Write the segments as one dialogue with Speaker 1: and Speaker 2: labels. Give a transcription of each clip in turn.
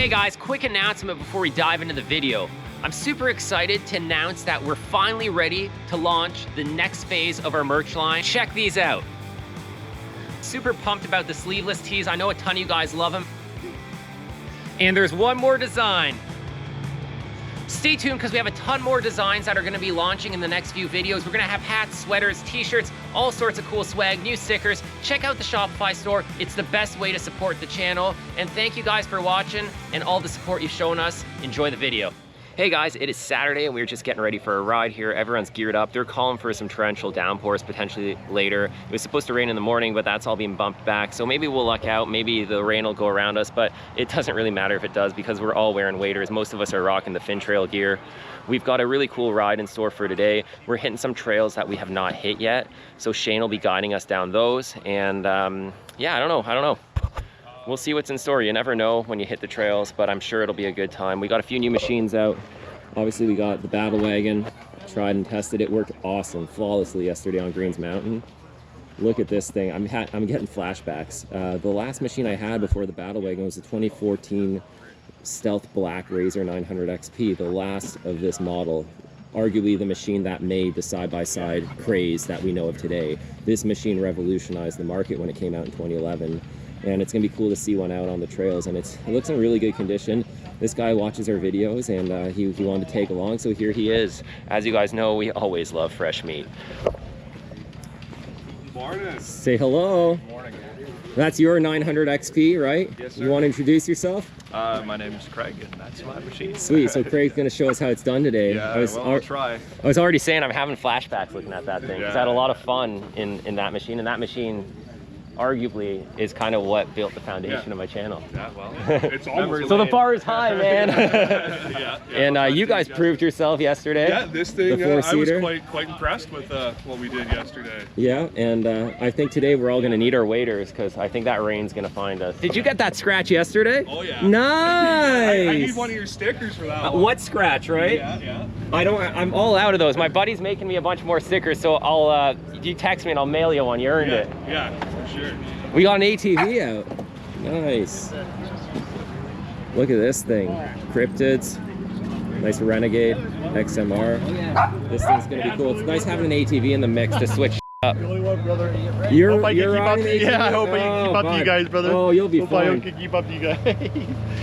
Speaker 1: Hey guys, quick announcement before we dive into the video. I'm super excited to announce that we're finally ready to launch the next phase of our merch line. Check these out. Super pumped about the sleeveless tees. I know a ton of you guys love them. And there's one more design. Stay tuned because we have a ton more designs that are going to be launching in the next few videos. We're going to have hats, sweaters, t-shirts, all sorts of cool swag, new stickers. Check out the Shopify store. It's the best way to support the channel. And thank you guys for watching and all the support you've shown us. Enjoy the video. Hey guys, it is Saturday and we're just getting ready for a ride here. Everyone's geared up. They're calling for some torrential downpours potentially later. It was supposed to rain in the morning, but that's all being bumped back. So maybe we'll luck out. Maybe the rain will go around us, but it doesn't really matter if it does because we're all wearing waders. Most of us are rocking the fin trail gear. We've got a really cool ride in store for today. We're hitting some trails that we have not hit yet. So Shane will be guiding us down those. And yeah, I don't know. We'll see what's in store. You never know when you hit the trails, but I'm sure it'll be a good time. We got a few new machines out. Obviously, we got the Battle Wagon. Tried and tested it. Worked awesome, flawlessly yesterday on Greens Mountain. Look at this thing. I'm getting flashbacks. The last machine I had before the Battle Wagon was the 2014 Stealth Black Razor 900 XP, the last of this model. Arguably the machine that made the side-by-side craze that we know of today. This machine revolutionized the market when it came out in 2011. And it's gonna be cool to see one out on the trails, and it looks in really good condition. This guy watches our videos and he wanted to take along, so here he is. As you guys know, we always love fresh meat.
Speaker 2: Morning.
Speaker 1: Say hello.
Speaker 2: Morning.
Speaker 1: That's your 900 XP, right?
Speaker 2: Yes, sir.
Speaker 1: You want to introduce yourself?
Speaker 2: My name is Craig, and that's my machine.
Speaker 1: Sweet, so Craig's gonna show us how it's done today.
Speaker 2: Yeah, I'll try.
Speaker 1: I was already saying I'm having flashbacks looking at that thing, because I had a lot of fun in that machine, and that machine arguably is kind of what built the foundation of my channel.
Speaker 2: Yeah, well, it's almost
Speaker 1: so the bar is high, man.
Speaker 2: yeah,
Speaker 1: and you guys proved yourself yesterday.
Speaker 2: Yeah, this thing,
Speaker 1: the
Speaker 2: I was quite impressed with what we did yesterday.
Speaker 1: Yeah, and I think today we're all going to need our waders because I think that rain's going to find us. Did you get that scratch yesterday?
Speaker 2: Oh, yeah.
Speaker 1: Nice!
Speaker 2: I need one of your stickers for that one.
Speaker 1: What scratch, right?
Speaker 2: Yeah.
Speaker 1: I'm all out of those. My buddy's making me a bunch more stickers, so you text me and I'll mail you one. You earned it.
Speaker 2: Yeah, for sure.
Speaker 1: We got an ATV out. Nice. Look at this thing. Cryptids. Nice Renegade XMR. This thing's gonna be cool. It's nice having an ATV in the mix to switch up.
Speaker 3: You only one, brother.
Speaker 1: You're
Speaker 3: riding ATV?
Speaker 1: Yeah,
Speaker 3: I hope I can keep up to you guys, brother.
Speaker 1: Oh, you'll be
Speaker 3: fine.
Speaker 1: fine.
Speaker 3: I can keep up to you guys.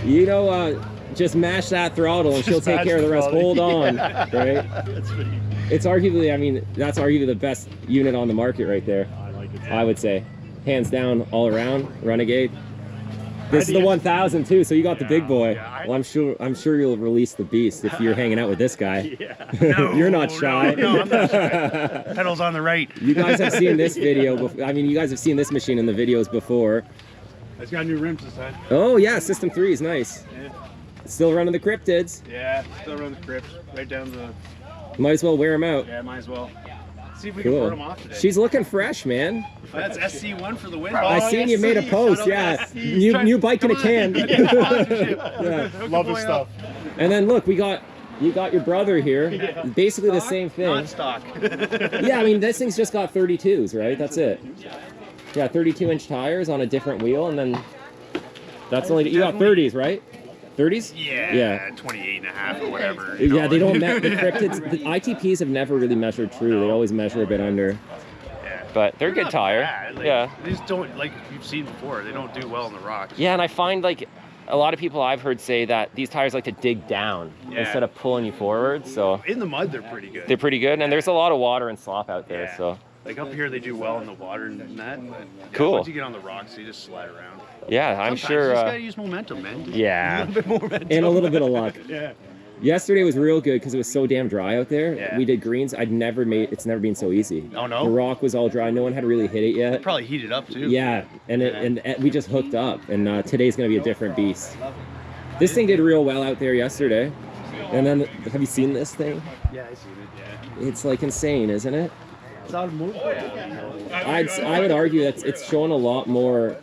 Speaker 1: You know, just mash that throttle and she'll take care of the rest. Hold on, right?
Speaker 3: That's pretty.
Speaker 1: It's arguably, I mean, that's arguably the best unit on the market right there.
Speaker 3: I like it.
Speaker 1: I would say. Hands down, all around, Renegade. This is the 1000 too, so you got the big boy.
Speaker 3: Yeah,
Speaker 1: well, I'm sure you'll release the beast if you're hanging out with this guy.
Speaker 3: Yeah.
Speaker 1: No, you're not shy.
Speaker 3: No, I'm not shy. Pedals on the right.
Speaker 1: You guys have seen this video before. I mean, you guys have seen this machine in the videos before.
Speaker 3: It's got new rims this time.
Speaker 1: Oh yeah, System 3 is nice.
Speaker 3: Yeah.
Speaker 1: Still running the cryptids.
Speaker 3: Yeah, still running the crypt. Right down the...
Speaker 1: Might as well wear them out.
Speaker 3: Yeah, might as well. See if we can burn them off today.
Speaker 1: She's looking fresh, man.
Speaker 3: That's SC1 for the win.
Speaker 1: I seen you made a post, yeah. New bike in a can.
Speaker 3: Yeah. Love his stuff.
Speaker 1: And then look, you got your brother here. Yeah. Basically the same thing.
Speaker 3: Not stock.
Speaker 1: Yeah, I mean this thing's just got 32s, right? That's it. Yeah, 32-inch tires on a different wheel, and then that's only you got 30s, right? 30s?
Speaker 3: Yeah, 28 and a half or whatever.
Speaker 1: Yeah, they don't the cryptids. The ITPs have never really measured true. They always measure a bit under.
Speaker 3: Yeah.
Speaker 1: But they're good tire.
Speaker 3: Like,
Speaker 1: yeah.
Speaker 3: They just don't, like you've seen before, they don't do well in the rocks.
Speaker 1: Yeah, and I find like a lot of people I've heard say that these tires like to dig down instead of pulling you forward. So
Speaker 3: in the mud, they're pretty good.
Speaker 1: They're pretty good, and there's a lot of water and slop out there. So
Speaker 3: like up here, they do well in the water and that.
Speaker 1: Cool.
Speaker 3: Once you get on the rocks, you just slide around.
Speaker 1: Yeah, I'm sure.
Speaker 3: You just gotta use momentum, man.
Speaker 1: Yeah.
Speaker 3: A little bit more momentum.
Speaker 1: And a little bit of luck.
Speaker 3: Yeah.
Speaker 1: Yesterday was real good because it was so damn dry out there.
Speaker 3: Yeah.
Speaker 1: We did greens. It's never been so easy.
Speaker 3: Oh no.
Speaker 1: The rock was all dry. No one had really hit it yet.
Speaker 3: Probably heated up too.
Speaker 1: Yeah, and we just hooked up, and today's gonna be a different beast. This thing did real well out there yesterday. And then, have you seen this thing?
Speaker 3: Yeah, I seen it. Yeah.
Speaker 1: It's like insane, isn't it?
Speaker 3: It's automotive.
Speaker 1: I would argue that it's showing a lot more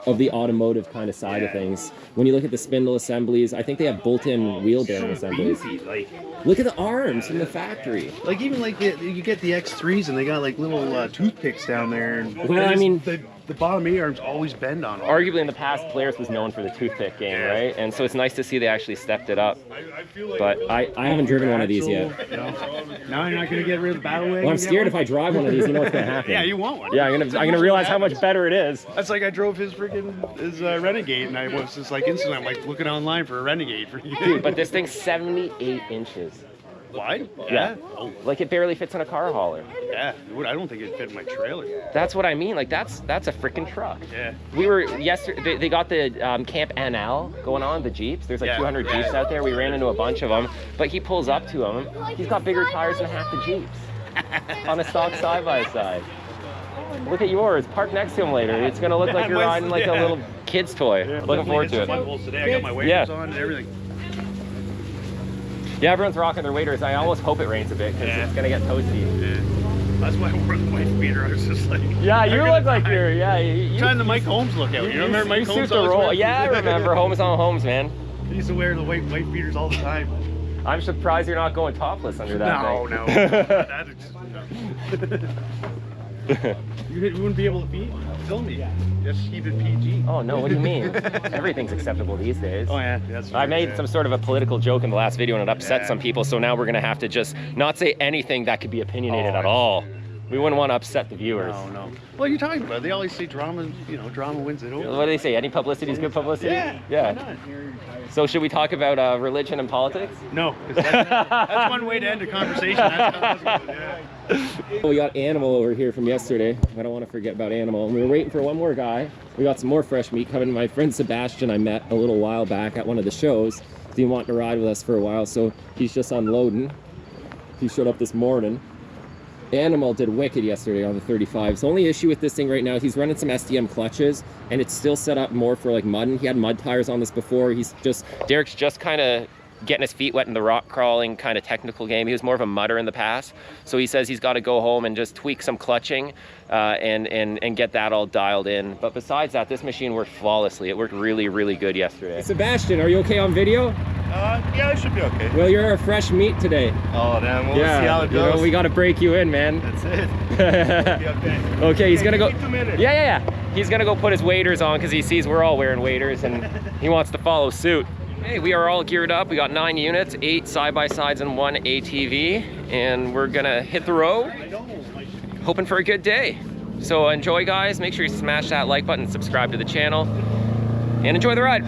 Speaker 1: of the automotive kind of side of things. When you look at the spindle assemblies, I think they have bolt-in wheel bearing assemblies.
Speaker 3: Like,
Speaker 1: look at the arms from the factory.
Speaker 3: Like even like you get the X3s and they got like little toothpicks down there. And
Speaker 1: well, I mean,
Speaker 3: the bottom A-arms always bend on them.
Speaker 1: Arguably in the past, Polaris was known for the toothpick game, right? And so it's nice to see they actually stepped it up. But I haven't driven one of these yet.
Speaker 3: Now you're not going to get rid of the battle wagon.
Speaker 1: Well, I'm scared if I drive one of these, you know what's going to happen.
Speaker 3: Yeah, you want one.
Speaker 1: Yeah, I'm gonna realize how much better it is.
Speaker 3: That's like I drove his Renegade, and I was just like instantly, I'm like looking online for a Renegade for you.
Speaker 1: Dude, but this thing's 78 inches.
Speaker 3: Wide?
Speaker 1: Yeah.
Speaker 3: Oh,
Speaker 1: Like it barely fits in a car hauler.
Speaker 3: yeah. I don't think it'd fit in my trailer.
Speaker 1: That's what I mean. Like that's a freaking truck.
Speaker 3: Yeah.
Speaker 1: We were yesterday. They got the Camp NL going on, the Jeeps. There's like
Speaker 3: Yeah.
Speaker 1: 200 Jeeps out there. We ran into a bunch of them. But he pulls up to them. He's got bigger tires than half the Jeeps on a stock side by side. Look at yours. Park next to him later. It's gonna look like you're riding like a little kid's toy. Looking forward to it.
Speaker 3: Today. I got my waders on and everything.
Speaker 1: Yeah, everyone's rocking their waders. I almost hope it rains a bit because it's gonna get toasty.
Speaker 3: Yeah. That's why I wore the white beater. I was just like,
Speaker 1: Yeah, you look like you're. Yeah, you
Speaker 3: trying the Mike Holmes look out. You remember Mike Holmes?
Speaker 1: suit the role. Yeah, I remember Holmes on Holmes, man.
Speaker 3: He used to wear the white beaters all the time.
Speaker 1: I'm surprised you're not going topless under that thing.
Speaker 3: No. You wouldn't be able to film me. Just keep it PG.
Speaker 1: Oh no, what do you mean? Everything's acceptable these days.
Speaker 3: Oh yeah, that's
Speaker 1: I made some sort of a political joke in the last video and it upset some people, so now we're gonna have to just not say anything that could be opinionated at all. We wouldn't want to upset the viewers.
Speaker 3: No. What are you talking about? They always say drama, drama wins it over.
Speaker 1: What do they say? Any publicity is good publicity?
Speaker 3: Yeah. Why not?
Speaker 1: So should we talk about religion and politics?
Speaker 3: No, 'cause that's one way to end a conversation.
Speaker 1: We got Animal over here from yesterday. I don't want to forget about Animal. And we were waiting for one more guy. We got some more fresh meat coming. My friend Sebastian I met a little while back at one of the shows. He wanted to ride with us for a while, so he's just unloading. He showed up this morning. Animal did wicked yesterday on the 35s. The only issue with this thing right now is he's running some SDM clutches and it's still set up more for like mud. He had mud tires on this before. Derek's just kind of getting his feet wet in the rock crawling kind of technical game. He was more of a mudder in the past. So he says he's got to go home and just tweak some clutching and get that all dialed in. But besides that, this machine worked flawlessly. It worked really, really good yesterday. Sebastian, are you okay on video?
Speaker 3: Yeah, I should be okay.
Speaker 1: Well, you're our fresh meat today.
Speaker 3: Oh, damn. We'll see how it goes.
Speaker 1: We got to break you in, man.
Speaker 3: That's it. Okay.
Speaker 1: Okay, he's gonna go.
Speaker 3: Keep them in it.
Speaker 1: Yeah. He's gonna go put his waders on because he sees we're all wearing waders and he wants to follow suit. Hey, we are all geared up. We got 9 units, 8 side-by-sides and 1 ATV, and we're gonna hit the road, hoping for a good day. So enjoy, guys. Make sure you smash that like button, subscribe to the channel, and enjoy the ride.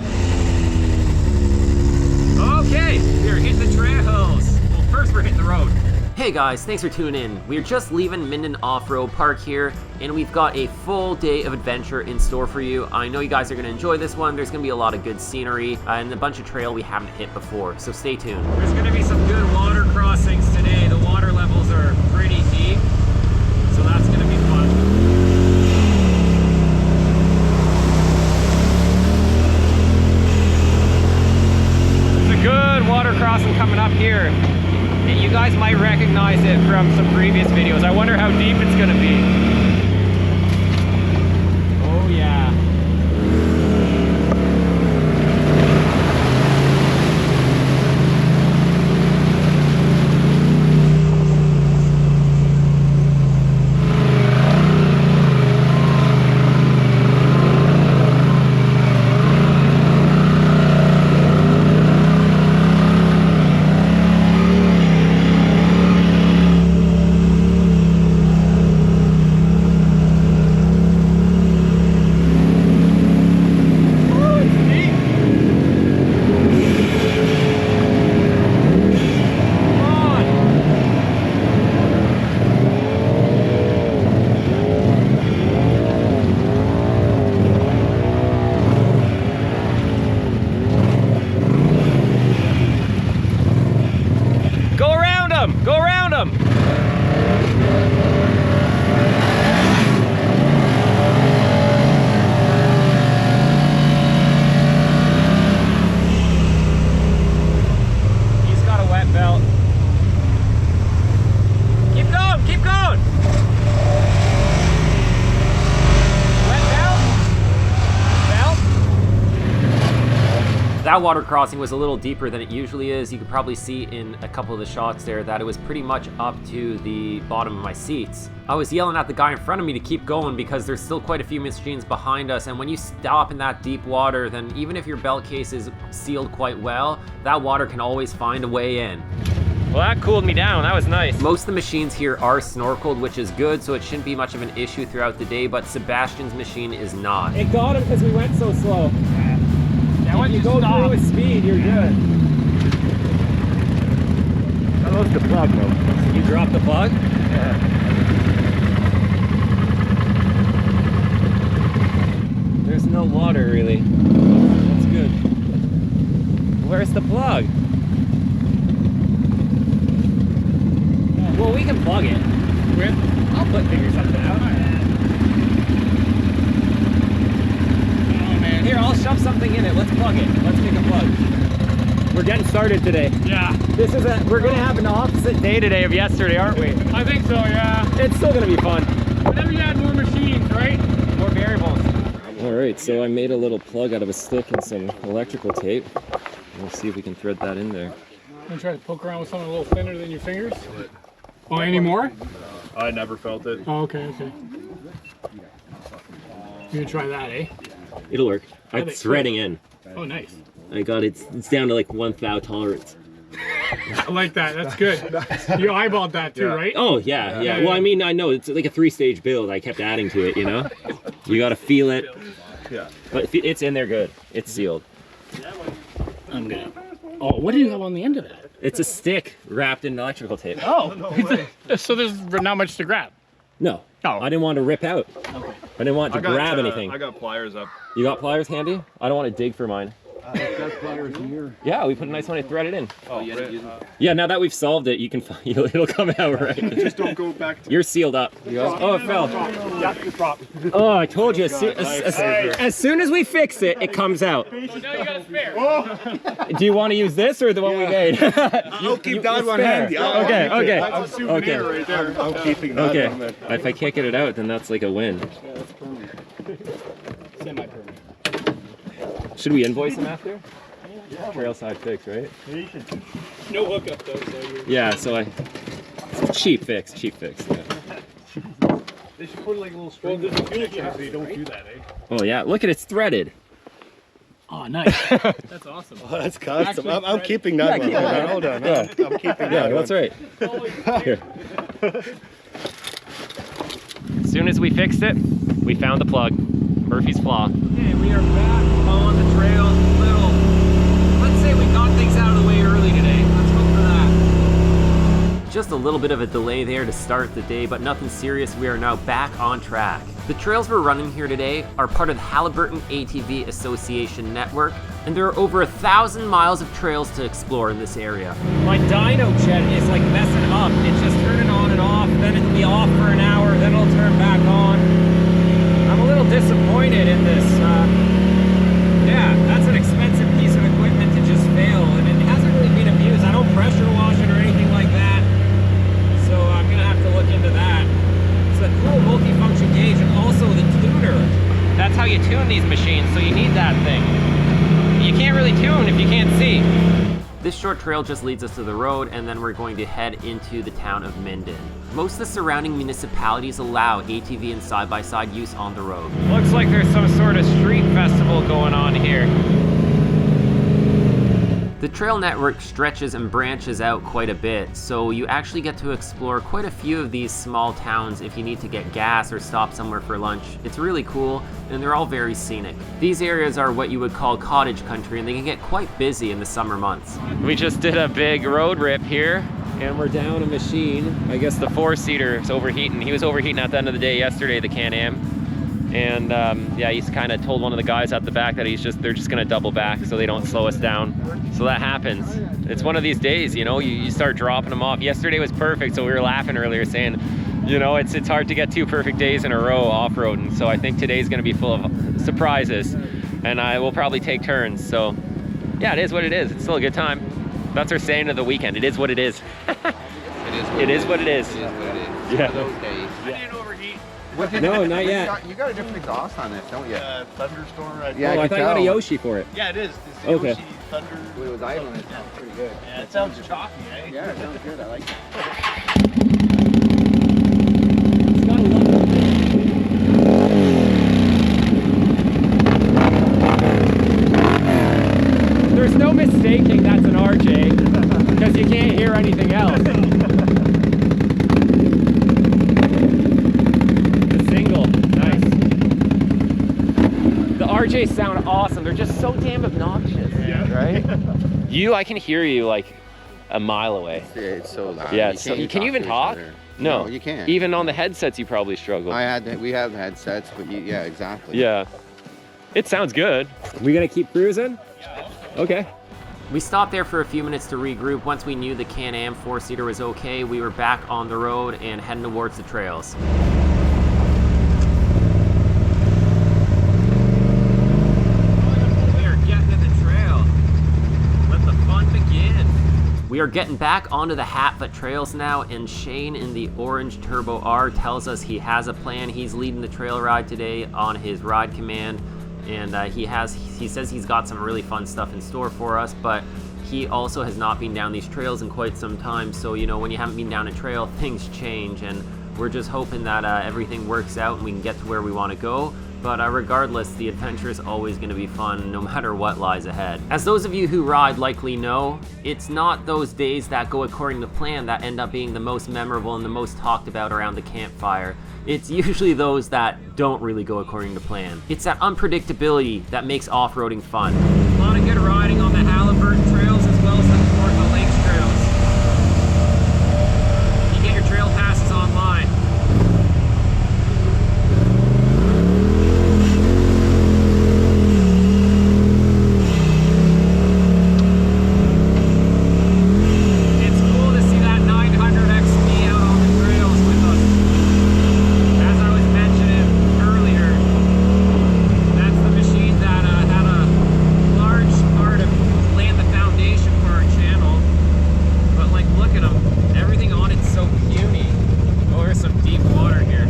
Speaker 1: Okay, we're hitting the trails. Well, first we're hitting the road. Hey guys, thanks for tuning in. We're just leaving Minden Off-Road Park here, and we've got a full day of adventure in store for you. I know you guys are gonna enjoy this one. There's gonna be a lot of good scenery and a bunch of trail we haven't hit before, so stay tuned. There's gonna be some good water crossings today. The water levels are pretty deep, so that's gonna be fun. There's a good water crossing coming up here. You guys might recognize it from some previous videos. I wonder how deep it's gonna be. Oh yeah. That water crossing was a little deeper than it usually is. You could probably see in a couple of the shots there that it was pretty much up to the bottom of my seats. I was yelling at the guy in front of me to keep going because there's still quite a few machines behind us, and when you stop in that deep water, then even if your belt case is sealed quite well, that water can always find a way in. Well, that cooled me down. That was nice. Most of the machines here are snorkeled, which is good, so it shouldn't be much of an issue throughout the day, but Sebastian's machine is not. It got him because we went so slow. Yeah, when you go through with speed, you're good.
Speaker 3: I lost the plug, though.
Speaker 1: You dropped the plug?
Speaker 3: Yeah.
Speaker 1: There's no water, really. That's good. Where's the plug? Well, we can plug it. I'll figure something out. Oh man, here, I'll shove something in it. Let's plug it. Let's make a plug. We're getting started today.
Speaker 2: Yeah.
Speaker 1: We're gonna have an opposite day today of yesterday, aren't we?
Speaker 2: I think so, yeah.
Speaker 1: It's still gonna be fun.
Speaker 2: Whenever you add more machines, right?
Speaker 1: More variables. All right, so I made a little plug out of a stick and some electrical tape. We'll see if we can thread that in there.
Speaker 4: I'm gonna try to poke around with something a little thinner than your fingers. Oh, any more?
Speaker 2: I never felt it.
Speaker 4: Oh, okay, okay. You gonna try that, eh?
Speaker 1: It'll work. I'm threading in.
Speaker 4: Oh, nice.
Speaker 1: I got it. It's down to like 1 thou tolerance.
Speaker 4: I like that. That's good. You eyeballed that too, right?
Speaker 1: Oh yeah, yeah. Well, I mean, I know it's like a 3-stage build. I kept adding to it, you know. You got to feel it.
Speaker 2: Yeah.
Speaker 1: But it's in there good. It's sealed.
Speaker 4: I'm gonna. Oh, what do you have on the end of it?
Speaker 1: It's a stick wrapped in electrical tape.
Speaker 4: Oh, so there's not much to grab.
Speaker 1: No.
Speaker 4: Oh.
Speaker 1: I didn't want to rip out. Okay. I didn't want to grab anything.
Speaker 2: I got pliers up.
Speaker 1: You got pliers handy? I don't want to dig for mine.
Speaker 3: I've got pliers in here.
Speaker 1: Yeah, we put a nice one and thread it in.
Speaker 2: Oh,
Speaker 1: Yeah, now that we've solved it, you can it'll come out right.
Speaker 2: Just don't go back to...
Speaker 1: You're sealed up. Oh, it fell.
Speaker 4: Yeah, good drop.
Speaker 1: Oh, I told you. As soon as we fix it, it comes out.
Speaker 4: Well, now you got a spare.
Speaker 1: Do you want to use this or the one we made?
Speaker 3: I'll keep that one handy.
Speaker 1: Okay.
Speaker 2: That's a souvenir right there.
Speaker 3: I'm keeping that
Speaker 1: Okay.
Speaker 3: one.
Speaker 1: If I can't get it out, then that's like a win.
Speaker 4: Semi-permanent.
Speaker 1: Should we invoice them after? Trail side fix, right?
Speaker 4: No hookup though, so you're...
Speaker 1: Yeah, so cheap fix. Yeah.
Speaker 3: They should put like a little string. Well, there's a fuel check, so you don't do that, eh?
Speaker 1: Oh yeah, look at it's threaded.
Speaker 4: Oh, nice. That's awesome.
Speaker 3: Oh, that's custom.
Speaker 4: Actually,
Speaker 3: I'm keeping that one.
Speaker 1: Yeah.
Speaker 3: Hold on.
Speaker 1: Yeah.
Speaker 3: I'm keeping
Speaker 1: Yeah,
Speaker 3: that
Speaker 1: that's
Speaker 3: one.
Speaker 1: right. Here. As soon as we fixed it, we found the plug. Murphy's Flaw. Okay, we are back on the trail. Let's say we got things out of the way early today. Let's hope for that. Just a little bit of a delay there to start the day, but nothing serious. We are now back on track. The trails we're running here today are part of the Halliburton ATV Association network, and there are over 1,000 miles of trails to explore in this area. My dyno jet is like messing up. It's just turning on and off, then it'll be off for an hour, then it'll turn back on. I'm a little disappointed in this. Yeah, that's an expensive piece of equipment to just fail, and it hasn't really been abused. I don't pressure wash it or anything like that, so I'm gonna have to look into that. It's a cool multi-function gauge, and also the tuner. That's how you tune these machines, so you need that thing. You can't really tune if you can't see. This short trail just leads us to the road, and then we're going to head into the town of Minden. Most of the surrounding municipalities allow ATV and side-by-side use on the road. Looks like there's some sort of street festival going on here. The trail network stretches and branches out quite a bit, so you actually get to explore quite a few of these small towns if you need to get gas or stop somewhere for lunch. It's really cool, and they're all very scenic. These areas are what you would call cottage country, and they can get quite busy in the summer months. We just did a big road rip here, and we're down a machine. I guess the 4-seater is overheating. He was overheating at the end of the day yesterday, the Can-Am. And yeah, he's kind of told one of the guys at the back that they're just gonna double back so they don't slow us down. So that happens. It's one of these days, you know, you start dropping them off. Yesterday was perfect, so we were laughing earlier saying, you know, it's hard to get 2 perfect days in a row off-roading. So I think today's gonna be full of surprises, and I will probably take turns. So yeah, it is what it is. It's still a good time. That's our saying of the weekend. It is what it is. It is what it is.
Speaker 5: It is what it is.
Speaker 1: Yeah.
Speaker 5: For those days.
Speaker 4: I didn't overheat.
Speaker 5: No, not yet.
Speaker 6: You got a different exhaust on this, don't you?
Speaker 3: Thunderstorm.
Speaker 6: Yeah,
Speaker 5: Oh, I thought you had a
Speaker 6: tell.
Speaker 5: Yoshi for it.
Speaker 3: Yeah, it is. It's the
Speaker 5: Okay.
Speaker 3: Yoshi Thunder.
Speaker 6: It was idling, it sounds pretty good.
Speaker 3: Yeah, it sounds chalky, eh?
Speaker 6: Yeah, it sounds good. I like that.
Speaker 5: It's got a lot of... There's no mistaking that's an RJ, because you can't hear anything else. The single, nice. The RJs sound awesome. They're just so damn obnoxious, right? I can hear you like a mile away.
Speaker 6: Yeah, it's so loud.
Speaker 5: Yeah, can you even
Speaker 6: to each
Speaker 5: talk?
Speaker 6: other.
Speaker 5: No,
Speaker 6: you can't.
Speaker 5: Even on the headsets, you probably struggle.
Speaker 6: We have headsets, but yeah, exactly.
Speaker 5: Yeah. It sounds good. We gonna keep cruising? Yeah. Okay. We stopped there for a few minutes to regroup. Once we knew the Can-Am 4-seater was okay, we were back on the road and heading towards the trails. We are getting to the trail. Let the fun begin. We are getting back onto the Hatfoot trails now, and Shane in the orange Turbo R tells us he has a plan. He's leading the trail ride today on his ride command. And he says he's got some really fun stuff in store for us, but he also has not been down these trails in quite some time. So, you know, when you haven't been down a trail, things change, and we're just hoping that everything works out and we can get to where we want to go. But regardless, the adventure is always going to be fun no matter what lies ahead. As those of you who ride likely know, it's not those days that go according to plan that end up being the most memorable and the most talked about around the campfire. It's usually those that don't really go according to plan. It's that unpredictability that makes off-roading fun. A lot of good riding on the Halliburton trails as well as the Portland Lakes trails. You get your trail passes online. It's cool to see that 900 XP out on the trails with us. As I was mentioning earlier, that's the machine that had a large part of laying the foundation for our channel. But like, look at them. Everything on it's so puny. Oh, there's some deep water here.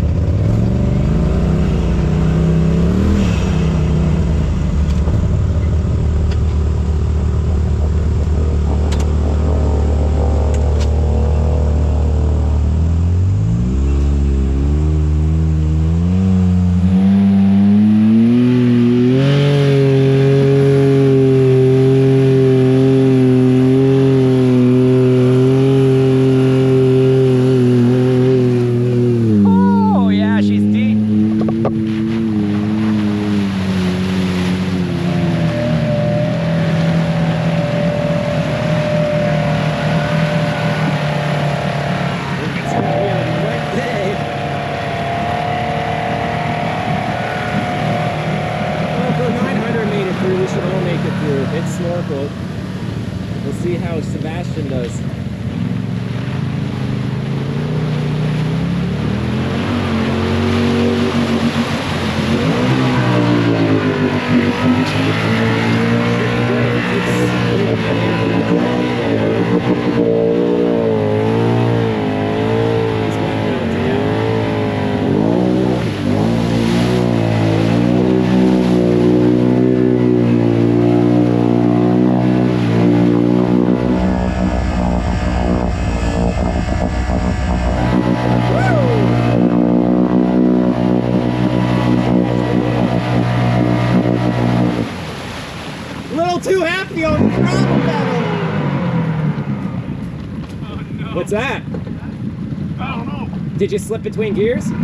Speaker 5: Oh yeah, she's deep. It's gonna be a wet day. Well, if the 900 made it through, we should all make it through. It's snorkeled. We'll see how Sebastian does. A little too happy on the throttle pedal.
Speaker 4: Oh, no.
Speaker 5: What's that?
Speaker 4: I don't know.
Speaker 5: Did you slip between gears? You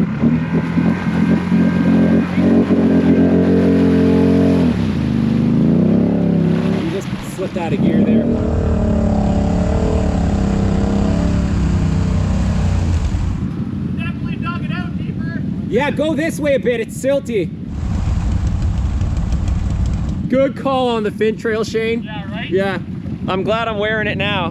Speaker 5: just slipped out of gear there.
Speaker 4: Definitely dug it out deeper.
Speaker 5: Yeah, go this way a bit. It's silty. Good call on the fin trail, Shane.
Speaker 4: Yeah, right?
Speaker 5: Yeah. I'm glad I'm wearing it now.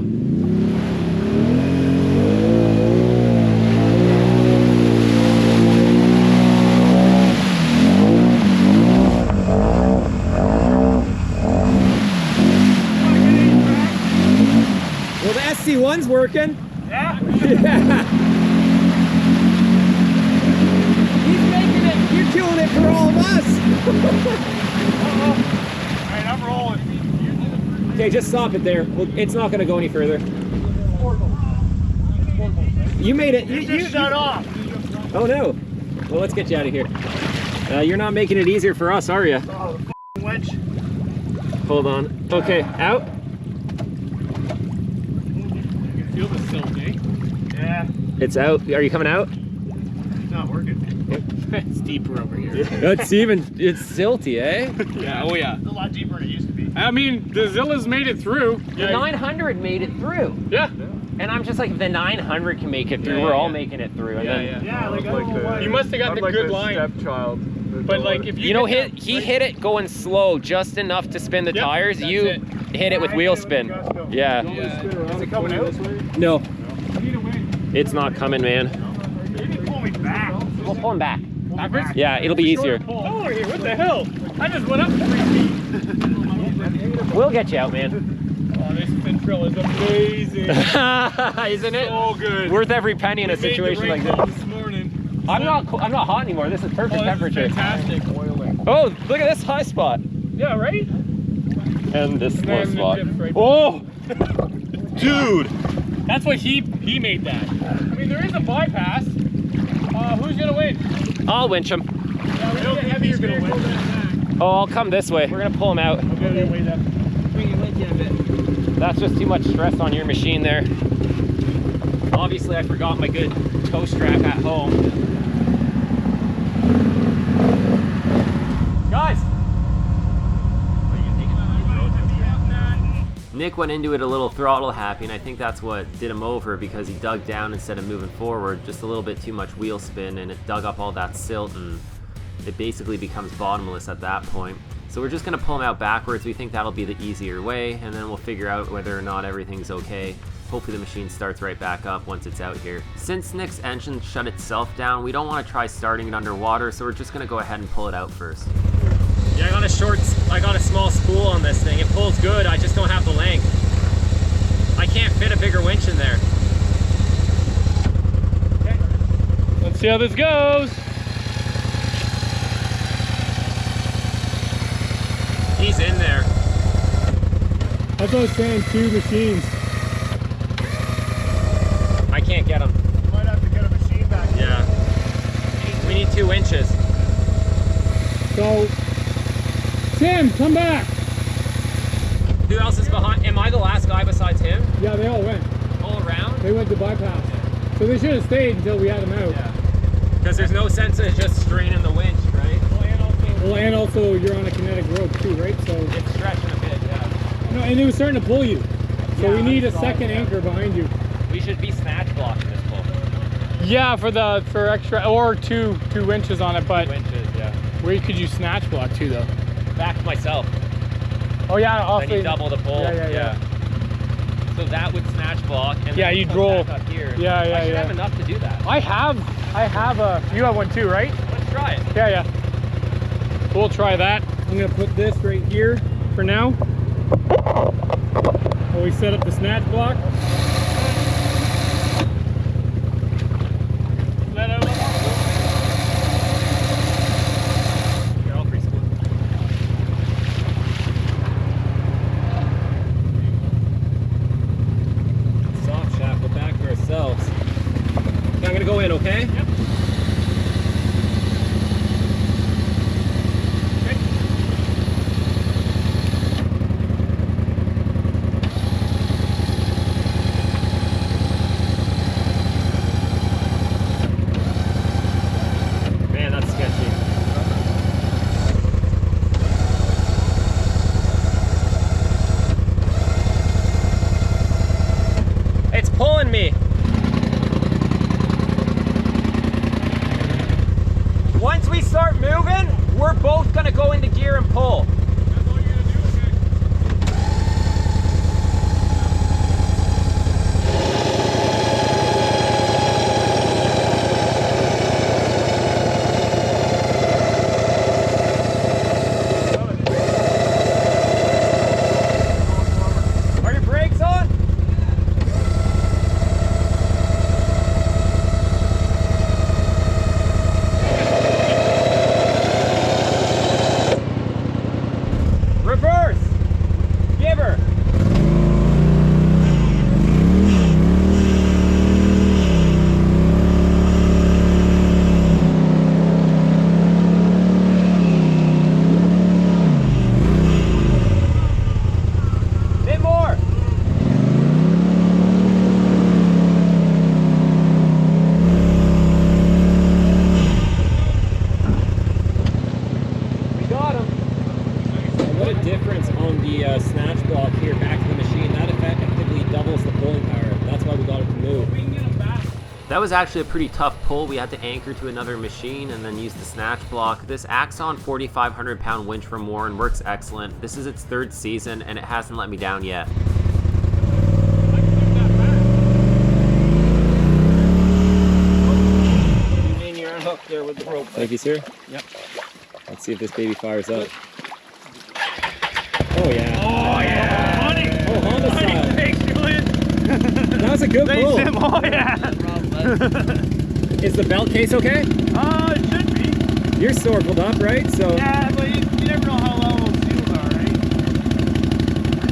Speaker 5: Well, the SC1's working.
Speaker 4: Yeah?
Speaker 5: Yeah. He's
Speaker 3: Alright, I'm rolling.
Speaker 1: Okay, just stop it there. Well, it's not gonna go any further. You made it. You
Speaker 3: Shut off.
Speaker 1: Oh no. Well, let's get you out of here. You're not making it easier for us, are you?
Speaker 3: Oh, the winch.
Speaker 1: Hold on. Okay, out.
Speaker 4: You can feel the silt, eh?
Speaker 3: Yeah,
Speaker 1: It's out. Are you coming out?
Speaker 3: it's not working.
Speaker 4: It's deeper over here.
Speaker 1: It's silty, eh?
Speaker 4: Yeah, oh yeah.
Speaker 3: It's a lot deeper than it used to be.
Speaker 4: I mean, the Zilla's made it through.
Speaker 1: The 900 made it through.
Speaker 4: Yeah.
Speaker 1: And I'm just like, if the 900 can make it through,
Speaker 4: Yeah,
Speaker 1: we're all
Speaker 4: yeah.
Speaker 1: making it through. And
Speaker 4: Yeah,
Speaker 1: then,
Speaker 4: yeah.
Speaker 3: Yeah, like, I don't know why.
Speaker 4: You must have got
Speaker 2: I'm
Speaker 4: the
Speaker 2: like
Speaker 4: good
Speaker 2: the
Speaker 4: line.
Speaker 2: stepchild.
Speaker 4: But like, if you
Speaker 1: You know,
Speaker 4: get
Speaker 1: he hit it going slow, just enough to spin the
Speaker 4: Yep,
Speaker 1: tires.
Speaker 4: that's
Speaker 1: You
Speaker 4: it.
Speaker 1: hit it with wheel spin. Yeah.
Speaker 3: Is it coming out?
Speaker 1: No,
Speaker 4: You need a win.
Speaker 1: it's not coming, man.
Speaker 3: You need to pull me back.
Speaker 1: We'll pull him back.
Speaker 4: Backwards?
Speaker 1: Yeah, it'll be easier.
Speaker 4: Oh, here, what the hell? I just went up 3 feet.
Speaker 1: We'll get you out, man.
Speaker 4: Oh, this fin trail is amazing.
Speaker 1: Isn't it?
Speaker 4: So good.
Speaker 1: Worth every penny in a
Speaker 4: We made the
Speaker 1: situation like
Speaker 4: break
Speaker 1: this.
Speaker 4: this morning.
Speaker 1: I'm not hot anymore. This is perfect
Speaker 4: Oh, this
Speaker 1: temperature.
Speaker 4: is fantastic.
Speaker 1: Oh, look at this high spot.
Speaker 4: Yeah, right?
Speaker 1: And this
Speaker 4: And
Speaker 1: low
Speaker 4: then the
Speaker 1: spot.
Speaker 4: dip right
Speaker 1: Oh, dude.
Speaker 4: That's what he made that. I mean, there is a bypass. Who's gonna win?
Speaker 1: I'll winch him.
Speaker 4: Yeah, we need a heavier vehicle than that.
Speaker 1: Oh, I'll come this way. We're gonna pull him out.
Speaker 4: Okay, wait up.
Speaker 1: That's just too much stress on your machine there. Obviously, I forgot my good toe strap at home. Guys!
Speaker 5: Nick went into it a little throttle happy, and I think that's what did him over because he dug down instead of moving forward. Just a little bit too much wheel spin, and it dug up all that silt, and it basically becomes bottomless at that point. So we're just gonna pull him out backwards. We think that'll be the easier way, and then we'll figure out whether or not everything's okay. Hopefully the machine starts right back up once it's out here. Since Nick's engine shut itself down, we don't want to try starting it underwater, so we're just gonna go ahead and pull it out first.
Speaker 1: Yeah, I got a small spool on this thing. It pulls good, I just don't have the length. I can't fit a bigger winch in there.
Speaker 4: Okay. Let's see how this goes.
Speaker 1: He's in there.
Speaker 4: That's what I was saying, 2 machines.
Speaker 1: I can't get him.
Speaker 3: Might have to get a machine back.
Speaker 1: Yeah. We need 2 inches.
Speaker 4: So, Tim, come back.
Speaker 1: Who else is behind? Am I the last guy besides him?
Speaker 4: Yeah, they all went.
Speaker 1: All around?
Speaker 4: They went to bypass. So they should have stayed until we had them out.
Speaker 1: Yeah. Because there's no sense in just straining the winch, right?
Speaker 4: Well, and also you're on a kinetic rope too, right? So
Speaker 1: It's stretching a bit, yeah.
Speaker 4: no, and it was starting to pull you. So
Speaker 1: Yeah,
Speaker 4: we need
Speaker 1: I
Speaker 4: a
Speaker 1: saw
Speaker 4: second
Speaker 1: that.
Speaker 4: anchor behind you.
Speaker 1: We should be snatch blocking this pull.
Speaker 4: Yeah, for extra or two winches on it, but
Speaker 1: Winches, yeah.
Speaker 4: where could you snatch block to though?
Speaker 1: Back to myself.
Speaker 4: Oh yeah, off
Speaker 1: Then you double the pull.
Speaker 4: Yeah.
Speaker 1: So that would snatch block, and
Speaker 4: Yeah,
Speaker 1: then
Speaker 4: you'd
Speaker 1: come
Speaker 4: roll.
Speaker 1: back up here.
Speaker 4: Yeah,
Speaker 1: I should
Speaker 4: yeah.
Speaker 1: have enough to do that.
Speaker 4: I have you have one too, right?
Speaker 1: Let's try it.
Speaker 4: Yeah. We'll try that. I'm gonna put this right here for now. While we set up the snatch block. Let it up.
Speaker 1: Here, I'll preschool. Soft shaft, we're back to ourselves. Okay, I'm gonna go in, okay?
Speaker 4: Yep.
Speaker 1: Man, that's sketchy. It's pulling me. Once we start moving, we're both gonna go into gear and pull.
Speaker 4: That's all you're gonna do, okay?
Speaker 1: Are your brakes on?
Speaker 5: was actually a pretty tough pull. We had to anchor to another machine and then use the snatch block. This Axon 4,500 pound winch from Warren works excellent. This is its 3rd season and it hasn't let me down yet.
Speaker 7: There with the rope.
Speaker 1: Thank you, sir.
Speaker 7: Yep.
Speaker 1: Let's see if this baby fires up. Oh yeah.
Speaker 4: Oh yeah. Money.
Speaker 1: Oh, Honda style.
Speaker 4: Thanks, Julian.
Speaker 1: That was a good pull.
Speaker 4: Thanks, Tim. Oh yeah.
Speaker 1: Is the belt case okay?
Speaker 4: It should be.
Speaker 1: You're circled up, right? So.
Speaker 4: Yeah, but you never know how level those seals are, right?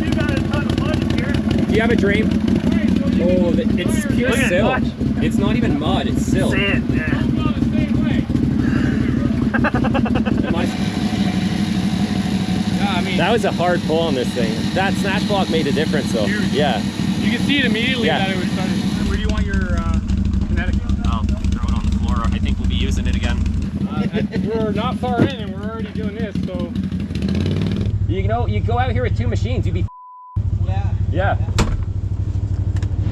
Speaker 4: You got a ton of mud here.
Speaker 1: Do you have a dream? Oh, it's pure
Speaker 4: Look at it,
Speaker 1: sill.
Speaker 4: watch.
Speaker 1: It's not even mud, it's sill.
Speaker 4: Sand, yeah.
Speaker 1: Am I...
Speaker 4: Yeah, I mean,
Speaker 1: That was a hard pull on this thing. That snatch block made a difference though.
Speaker 4: Huge.
Speaker 1: Yeah.
Speaker 4: you can see it immediately
Speaker 1: Yeah.
Speaker 4: that it was starting. Where do you want your kinetic?
Speaker 5: I'll throw it on the floor. I think we'll be using it again.
Speaker 4: We're not far in and we're already doing this, so.
Speaker 1: You know, you go out here with 2 machines, you'd be.
Speaker 7: Yeah.
Speaker 1: Yeah.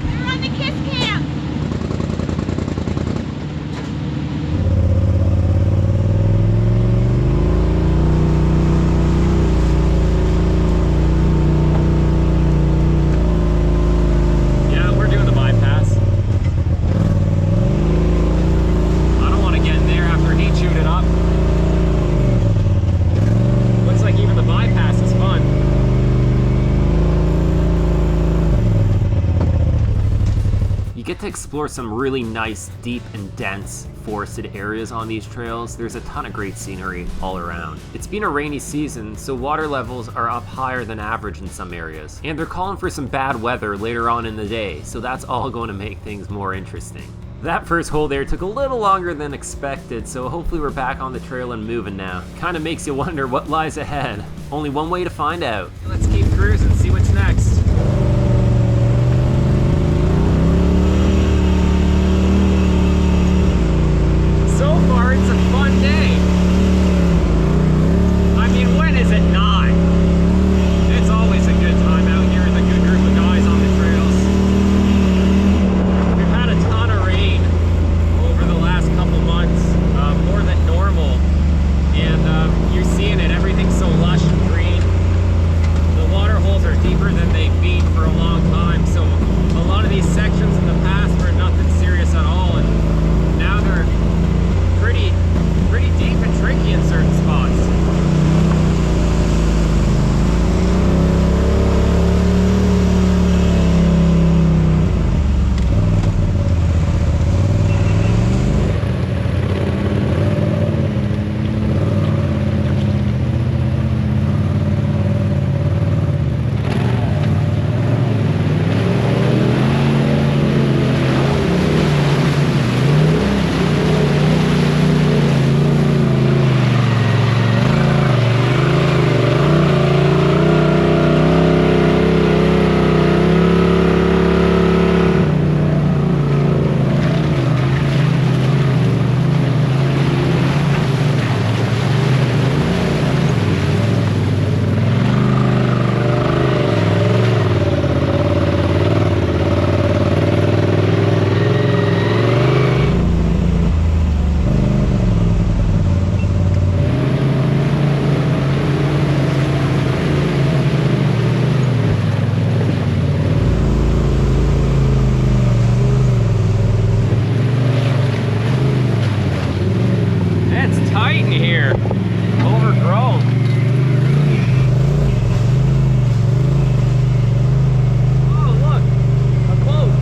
Speaker 8: We're on the kiss cam.
Speaker 5: Yeah, we're doing the bypass. I don't want to get in there after he chewed it up. Looks like even the bypass is fun. You get to explore some really nice, deep and dense forested areas on these trails. There's a ton of great scenery all around. It's been a rainy season, so water levels are up higher than average in some areas. And they're calling for some bad weather later on in the day, so that's all going to make things more interesting. That first hole there took a little longer than expected, so hopefully we're back on the trail and moving now. Kinda makes you wonder what lies ahead. Only one way to find out. Let's keep cruising, see what's next. So far, it's a fun day. I mean, when is it not? It's always a good time out here with a good group of guys on the trails. We've had a ton of rain over the last couple months, more than normal. And you're seeing it, everything's so lush and green. The water holes are deeper than they've been for a long time. So a lot of these sections in the past were nothing serious at all. And now they're pretty deep and tricky in certain spots. It's tight in here. Overgrown. Oh, look. A boat.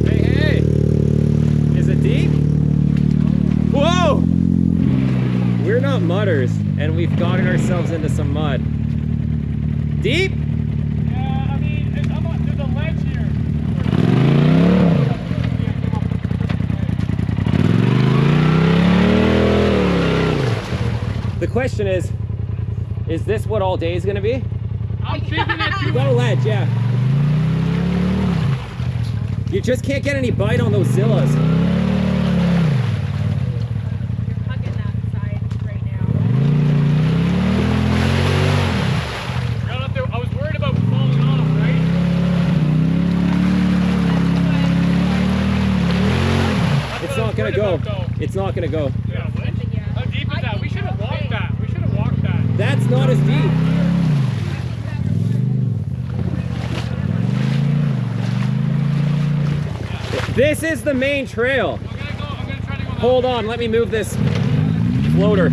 Speaker 5: Hey, is it deep? Whoa! We're not mudders, and we've gotten ourselves into some mud. Deep?
Speaker 4: Yeah, I mean,
Speaker 1: question is this what all day is gonna be?
Speaker 4: I'm thinking that
Speaker 1: You got a ledge, yeah. You just can't get any bite on those Zillas.
Speaker 8: Hugging that side right now.
Speaker 4: Right up there, I was worried about falling off, right?
Speaker 1: It's not gonna go. It's not gonna go.
Speaker 4: Yeah, how deep is that? We should have walked that. We should have walked that.
Speaker 1: That's not as deep. This is the main trail.
Speaker 4: I'm gonna try to go.
Speaker 1: Hold on, let me move this floater.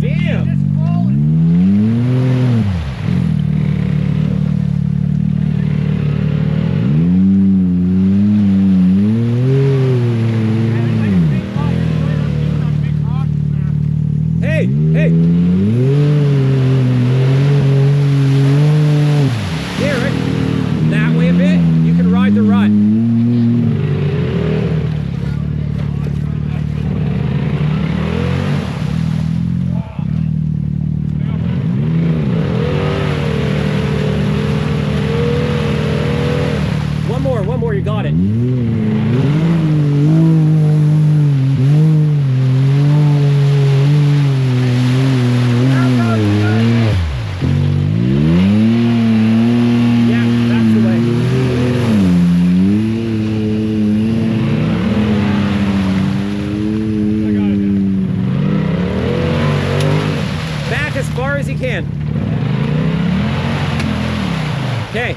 Speaker 1: Damn! Hey, hey! Derek, that way a bit, you can ride the rut. One more, you got it. Back as far as you can. Okay.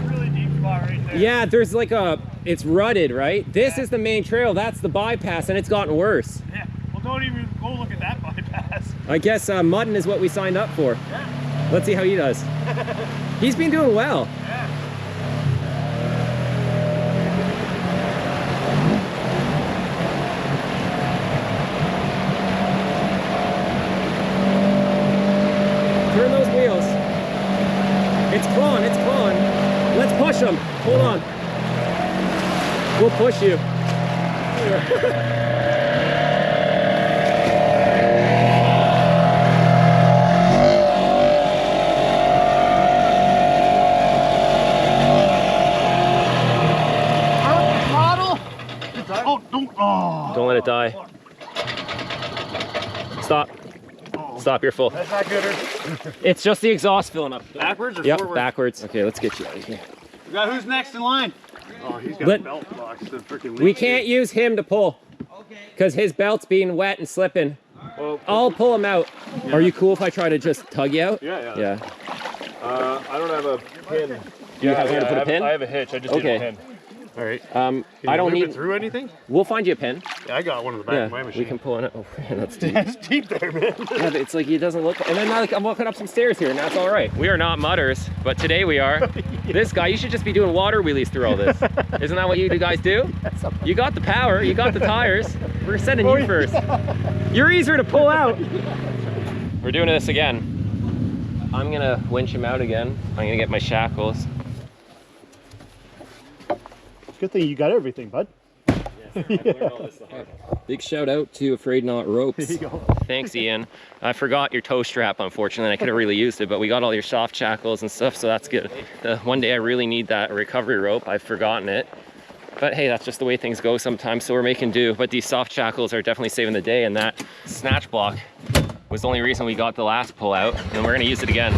Speaker 3: Really deep spot right there.
Speaker 1: Yeah, there's like it's rutted, right? This is the main trail, that's the bypass, and it's gotten worse.
Speaker 3: Yeah. Well, don't even go look at that bypass.
Speaker 1: I guess mudding is what we signed up for.
Speaker 3: Yeah.
Speaker 1: Let's see how he does. He's been doing well.
Speaker 3: Yeah.
Speaker 1: Turn those wheels. It's clawing, it's clawing. Let's push him. Hold on. We'll push you.
Speaker 3: Oh, don't. Oh.
Speaker 1: Don't let it die. Stop. Stop, you're full.
Speaker 3: That's not good.
Speaker 1: It's just the exhaust filling up.
Speaker 3: Backwards or
Speaker 1: Yep,
Speaker 3: forward?
Speaker 1: backwards. Okay, let's get you out of here.
Speaker 3: Who's next in line? Oh, he's got
Speaker 1: Let-
Speaker 3: belt locks to freaking
Speaker 1: We can't use him to pull because his belt's being wet and slipping.
Speaker 2: Well,
Speaker 1: I'll pull him out. Are you cool if I try to just tug you out?
Speaker 2: yeah.
Speaker 1: Yeah.
Speaker 2: I don't have a pin.
Speaker 1: You have somewhere to put a pin?
Speaker 2: I have a hitch. I just
Speaker 1: Okay.
Speaker 2: need a pin.
Speaker 3: All right.
Speaker 1: I don't
Speaker 3: Loop it
Speaker 1: need.
Speaker 3: through anything?
Speaker 1: We'll find you a pin.
Speaker 3: Yeah, I got one in the back
Speaker 1: Yeah,
Speaker 3: of my machine.
Speaker 1: we can pull it. Oh, man, that's deep.
Speaker 3: That's deep there, man.
Speaker 1: Yeah, but it's like it doesn't look. And then like, I'm walking up some stairs here, and that's all right. We are not mudders, but today we are. This guy, you should just be doing water wheelies through all this. Isn't that what you guys do? You got the power, you got the tires. We're sending you first. You're easier to pull out. We're doing this again. I'm gonna winch him out again. I'm gonna get my shackles.
Speaker 3: Good thing you got everything, bud.
Speaker 1: Big shout out to Afraid Not Ropes.
Speaker 3: There you go.
Speaker 1: Thanks, Ian. I forgot your toe strap, unfortunately. I could have really used it, but we got all your soft shackles and stuff, so that's good. One day I really need that recovery rope. I've forgotten it. But hey, that's just the way things go sometimes, so we're making do. But these soft shackles are definitely saving the day, and that snatch block was the only reason we got the last pull out, and we're gonna use it again.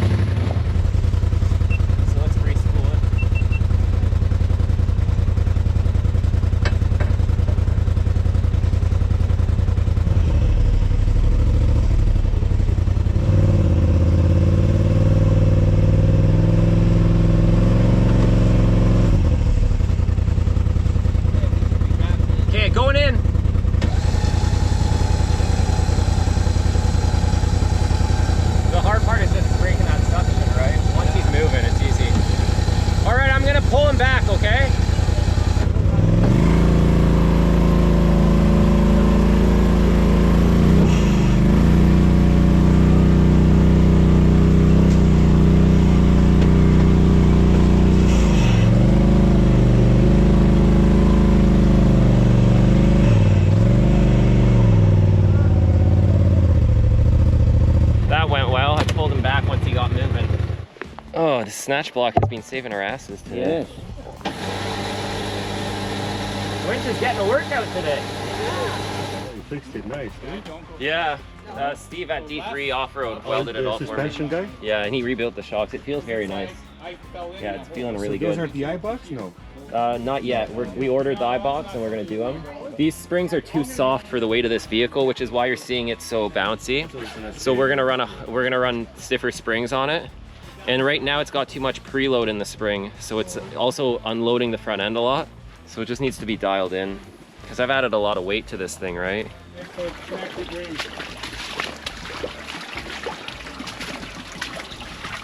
Speaker 1: So let's re-spool it. Okay, going in. The hard part is just breaking that side. Oh, the snatch block has been saving our asses today.
Speaker 7: Yes.
Speaker 1: Winch is getting a workout today.
Speaker 3: You fixed it nice, eh?
Speaker 1: Yeah, Steve at D3 Off-Road welded it all for me.
Speaker 3: Suspension guy?
Speaker 1: Yeah, and he rebuilt the shocks. It feels very nice. Yeah, it's feeling really good.
Speaker 2: Those aren't the eye box? No.
Speaker 1: Not yet. We ordered the eye box and we're gonna do them. These springs are too soft for the weight of this vehicle, which is why you're seeing it so bouncy. So we're gonna run stiffer springs on it. And right now it's got too much preload in the spring, so it's also unloading the front end a lot. So it just needs to be dialed in. Because I've added a lot of weight to this thing, right?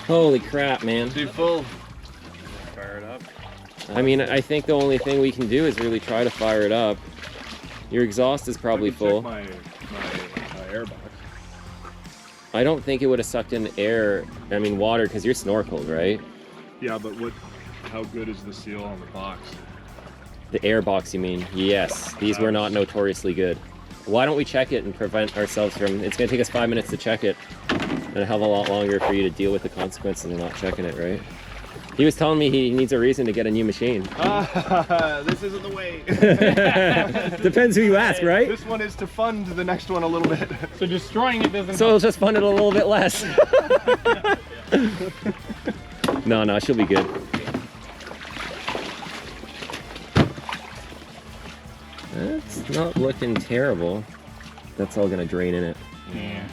Speaker 1: Holy crap, man.
Speaker 2: Too full.
Speaker 3: Fire it up.
Speaker 1: I mean, I think the only thing we can do is really try to fire it up. Your exhaust is probably full.
Speaker 2: My air box.
Speaker 1: I don't think it would have sucked in air, I mean water, because you're snorkeled, right?
Speaker 2: Yeah, but how good is the seal on the box?
Speaker 1: The air box, you mean? Yes, these were not notoriously good. Why don't we check it and prevent ourselves from, it's gonna take us 5 minutes to check it, and a hell of a lot longer for you to deal with the consequences of not checking it, right? He was telling me he needs a reason to get a new machine.
Speaker 2: This isn't the way.
Speaker 1: Depends who you ask, right?
Speaker 2: This one is to fund the next one a little bit.
Speaker 4: So destroying it doesn't.
Speaker 1: So we'll just fund it a little bit less. No, she'll be good. That's not looking terrible. That's all gonna drain in it.
Speaker 4: Yeah.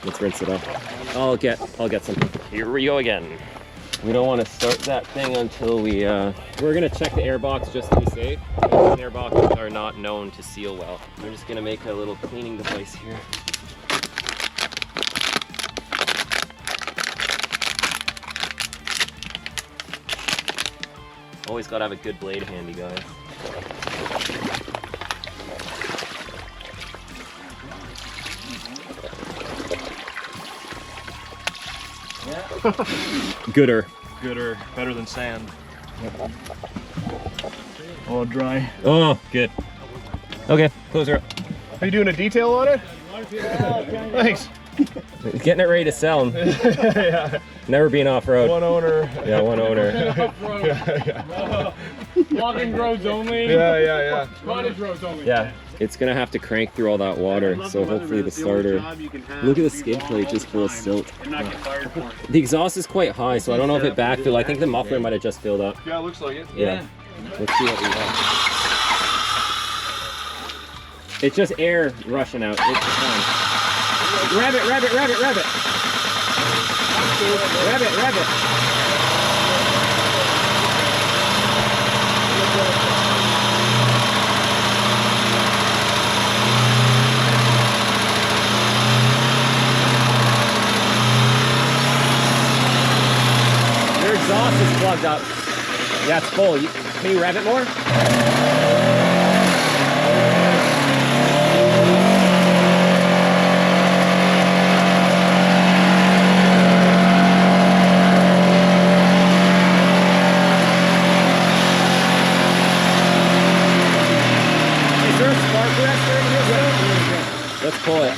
Speaker 1: Let's rinse it off. I'll get some. Here we go again. We don't want to start that thing until we're gonna check the air box just to be safe. Air boxes are not known to seal well. We're just gonna make a little cleaning device here. Always gotta have a good blade handy, guys. Gooder.
Speaker 2: Gooder, better than sand.
Speaker 3: All dry.
Speaker 1: Oh, good. Okay, close her up.
Speaker 2: Are you doing a detail on it? Thanks.
Speaker 1: Getting it ready to sell.
Speaker 2: Yeah.
Speaker 1: Never been off-road.
Speaker 2: One owner.
Speaker 1: Yeah, one owner.
Speaker 4: Logging roads only.
Speaker 2: Yeah.
Speaker 4: Cottage roads only.
Speaker 1: Yeah, it's gonna have to crank through all that water, so hopefully the starter. Look at the skid plate just full of silt. The exhaust is quite high, so I don't know if it backfilled. I think the muffler might have just filled up.
Speaker 2: Yeah, looks like it.
Speaker 1: Yeah. Let's see what we got. It's just air rushing out. It's fine. Rev it. Rev it. Your exhaust is plugged up. Yeah, it's full. Can you rev it more? Let's pull it.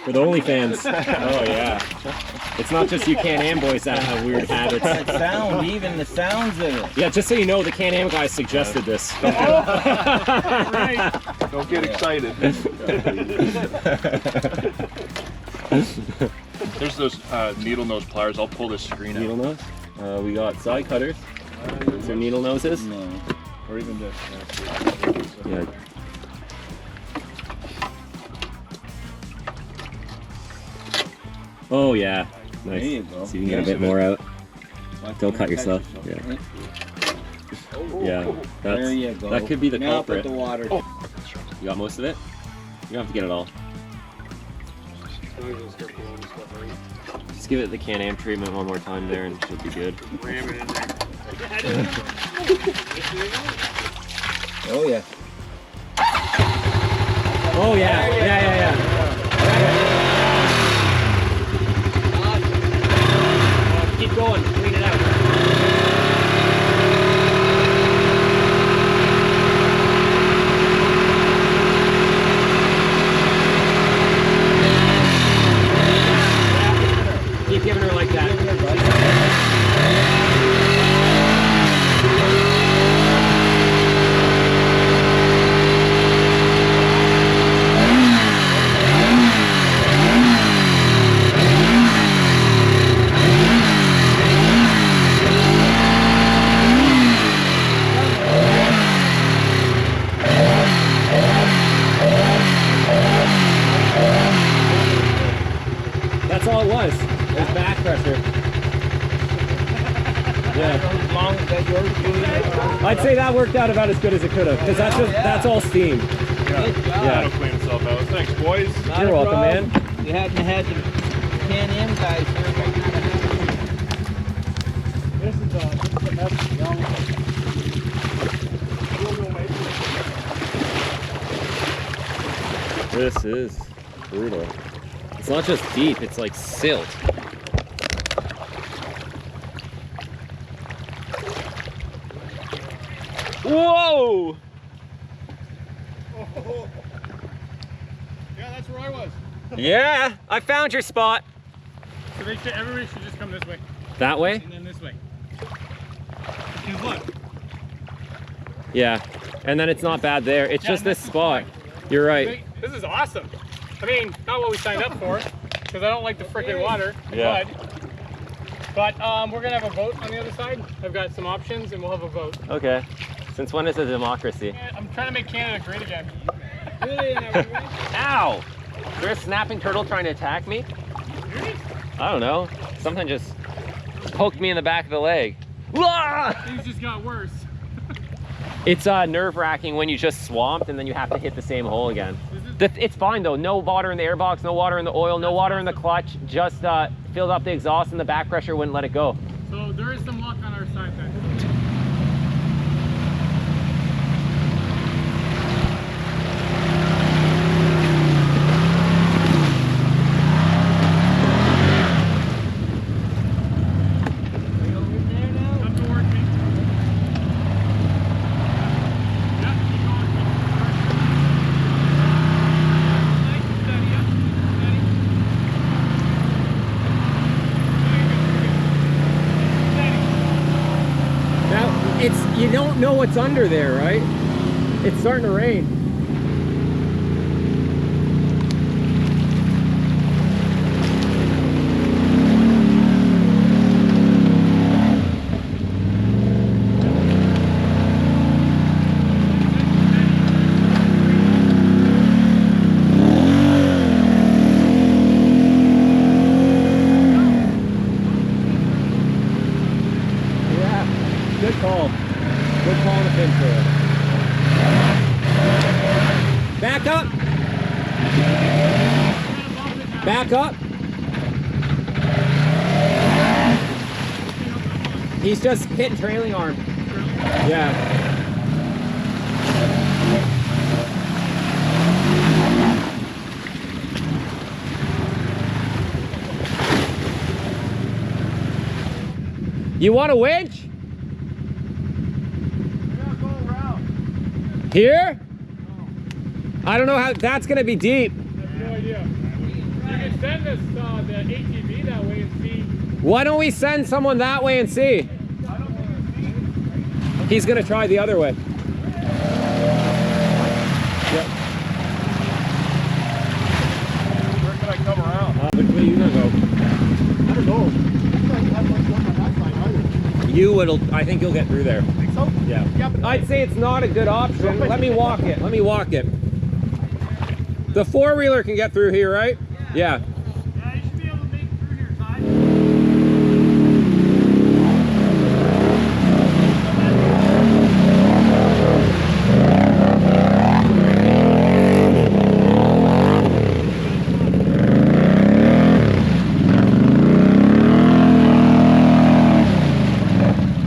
Speaker 1: For the OnlyFans. Oh yeah. It's not just you Can-Am boys that have weird habits.
Speaker 7: That sound, even the sounds of it.
Speaker 1: Yeah, just so you know, the Can-Am guys suggested this.
Speaker 2: Don't get excited. There's those needle nose pliers. I'll pull this screen out.
Speaker 1: Needle nose. We got side cutters. Is there needle noses?
Speaker 7: No.
Speaker 2: Or even this.
Speaker 1: Yeah. Oh yeah. Nice.
Speaker 7: There you go.
Speaker 1: So you can get a bit more out. Don't cut yourself. Yeah. Yeah.
Speaker 7: There you go.
Speaker 1: That could be the
Speaker 7: now
Speaker 1: culprit.
Speaker 7: Put the water.
Speaker 1: You got most of it? You don't have to get it all. Just give it the Can-Am treatment one more time there and it should be good.
Speaker 4: Ram it in there.
Speaker 7: Oh yeah.
Speaker 1: Oh yeah. Yeah. Keep going, clean it out.
Speaker 7: As long as that yours
Speaker 5: I'd say that worked out about as good as it could have, because that's all steam.
Speaker 2: That'll clean itself out. Thanks, boys.
Speaker 5: You're welcome, man.
Speaker 7: We hadn't had the Can-Am guys here.
Speaker 3: This is a Maverick young.
Speaker 5: This is brutal. It's not just deep, it's like silt. Whoa!
Speaker 3: Yeah, that's where I was.
Speaker 5: Yeah, I found your spot.
Speaker 4: So everybody should just come this way.
Speaker 5: That way?
Speaker 4: And then this way. Because look.
Speaker 5: Yeah, and then it's not bad there. It's just this spot. You're right.
Speaker 4: This is awesome. I mean, not what we signed up for, because I don't like the frickin' water.
Speaker 5: Yeah.
Speaker 4: But we're gonna have a vote on the other side. I've got some options, and we'll have a vote.
Speaker 5: Okay. Since when is it a democracy?
Speaker 4: I'm trying to make Canada great again.
Speaker 5: Ow! Is there a snapping turtle trying to attack me? I don't know. Something just poked me in the back of the leg.
Speaker 4: Things just got worse.
Speaker 5: It's nerve-wracking when you just swamped and then you have to hit the same hole again. It's fine though. No water in the airbox, no water in the oil, no water in the clutch. Just filled up the exhaust and the back pressure wouldn't let it go.
Speaker 4: So there is some luck on our side then.
Speaker 5: You don't know what's under there, right? It's starting to rain. Yeah, good call. Good call on the pin trail. Back up. Back up. He's just hitting trailing arm. Yeah. You want a winch? Here? I don't know how, that's gonna be deep.
Speaker 4: I have no idea. You can send us the ATV that way and see.
Speaker 5: Why don't we send someone that way and see? He's gonna try the other way. Yep.
Speaker 2: Where can I come around?
Speaker 5: Which way are you gonna go?
Speaker 3: I don't know. It's like not much going on that side either.
Speaker 5: You will, I think you'll get through there.
Speaker 3: Think so?
Speaker 5: Yeah.
Speaker 3: Yeah, but
Speaker 5: I'd say it's not a good option. Let me walk it. Let me walk it. The four-wheeler can get through here, right? Yeah.
Speaker 4: Yeah, you should be able to make it through here, Ty.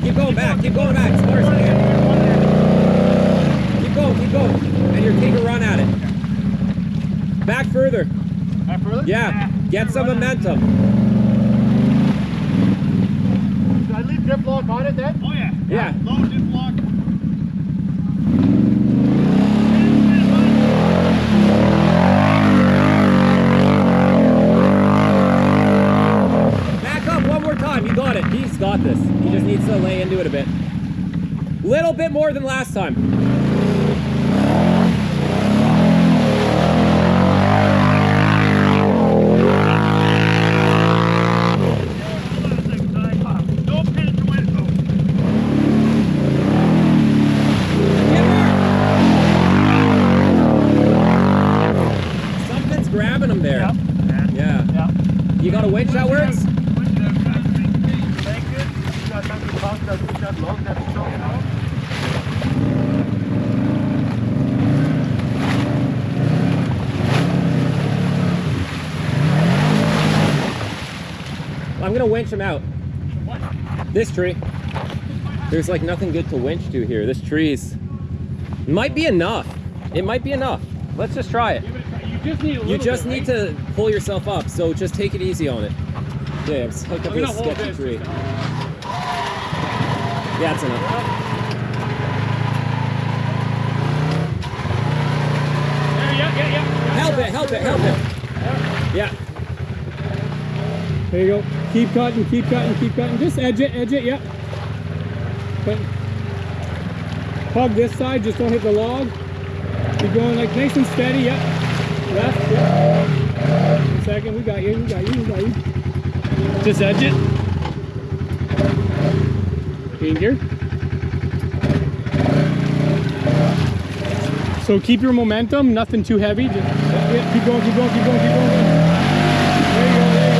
Speaker 5: Keep going back. Keep going back. As far as you can. Keep going. Keep going. And you're taking a run at it. Back further.
Speaker 3: Back further?
Speaker 5: Yeah. Get some momentum.
Speaker 3: Should I leave dip lock on it then?
Speaker 4: Oh yeah.
Speaker 5: Yeah.
Speaker 3: Low dip lock.
Speaker 5: Back up one more time. You got it. He's got this. He just needs to lay into it a bit. Little bit more than last time. Something's grabbing him there. Yeah. You got a winch that works?
Speaker 3: Thank you. You got something to talk about?
Speaker 5: I'm gonna winch him out. This tree. There's like nothing good to winch to here. This tree's might be enough. It might be enough. Let's just try it.
Speaker 4: You just need
Speaker 5: to pull yourself up, so just take it easy on it. Yeah, just hook up this sketchy tree. Yeah, that's enough.
Speaker 4: Yeah.
Speaker 5: Help it. Yeah.
Speaker 4: There you go. Keep cutting. Just edge it, yep. Hug this side, just don't hit the log. Keep going like nice and steady, yep. Left, yep. 1 second, we got you. Just edge it. Finger. So keep your momentum, nothing too heavy. Just keep going. There you go.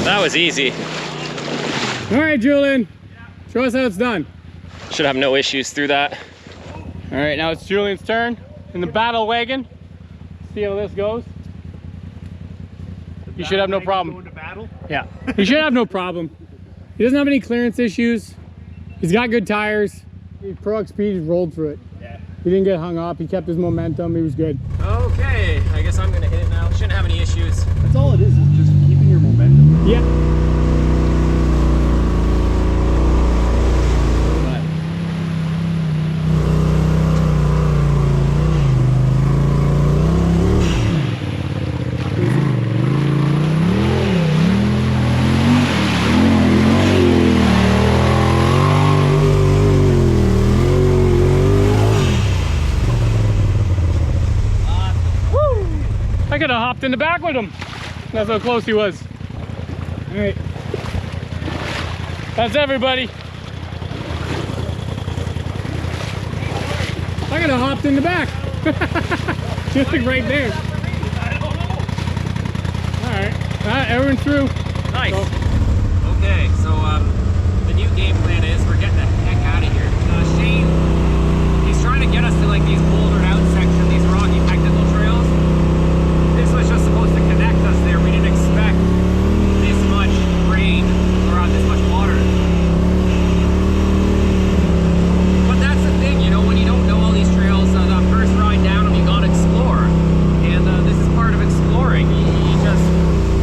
Speaker 1: That was easy.
Speaker 4: All right, Julian, show us how it's done.
Speaker 1: Should have no issues through that.
Speaker 4: All right, now it's Julian's turn in the battle wagon. See how this goes. You should have no problem.
Speaker 3: Going to battle?
Speaker 4: Yeah, he should have no problem. He doesn't have any clearance issues. He's got good tires. Pro XP just rolled through it.
Speaker 3: Yeah.
Speaker 4: He didn't get hung up. He kept his momentum. He was good.
Speaker 5: Okay, I guess I'm gonna hit it now. Shouldn't have any issues.
Speaker 3: That's all it is just keeping your momentum.
Speaker 4: Yeah. I could have hopped in the back with him. That's how close he was. All right. That's everybody. I could have hopped in the back. Just like right there. All right. Everyone's through.
Speaker 5: Nice. Okay, so the new game plan is we're getting the heck out of here. Shane, he's trying to get us to like these bouldered out sections, these rocky technical trails. This was just supposed to connect us there. We didn't expect this much rain or this much water. But that's the thing, you know, when you don't know all these trails, the first ride down them, you gotta explore. And this is part of exploring.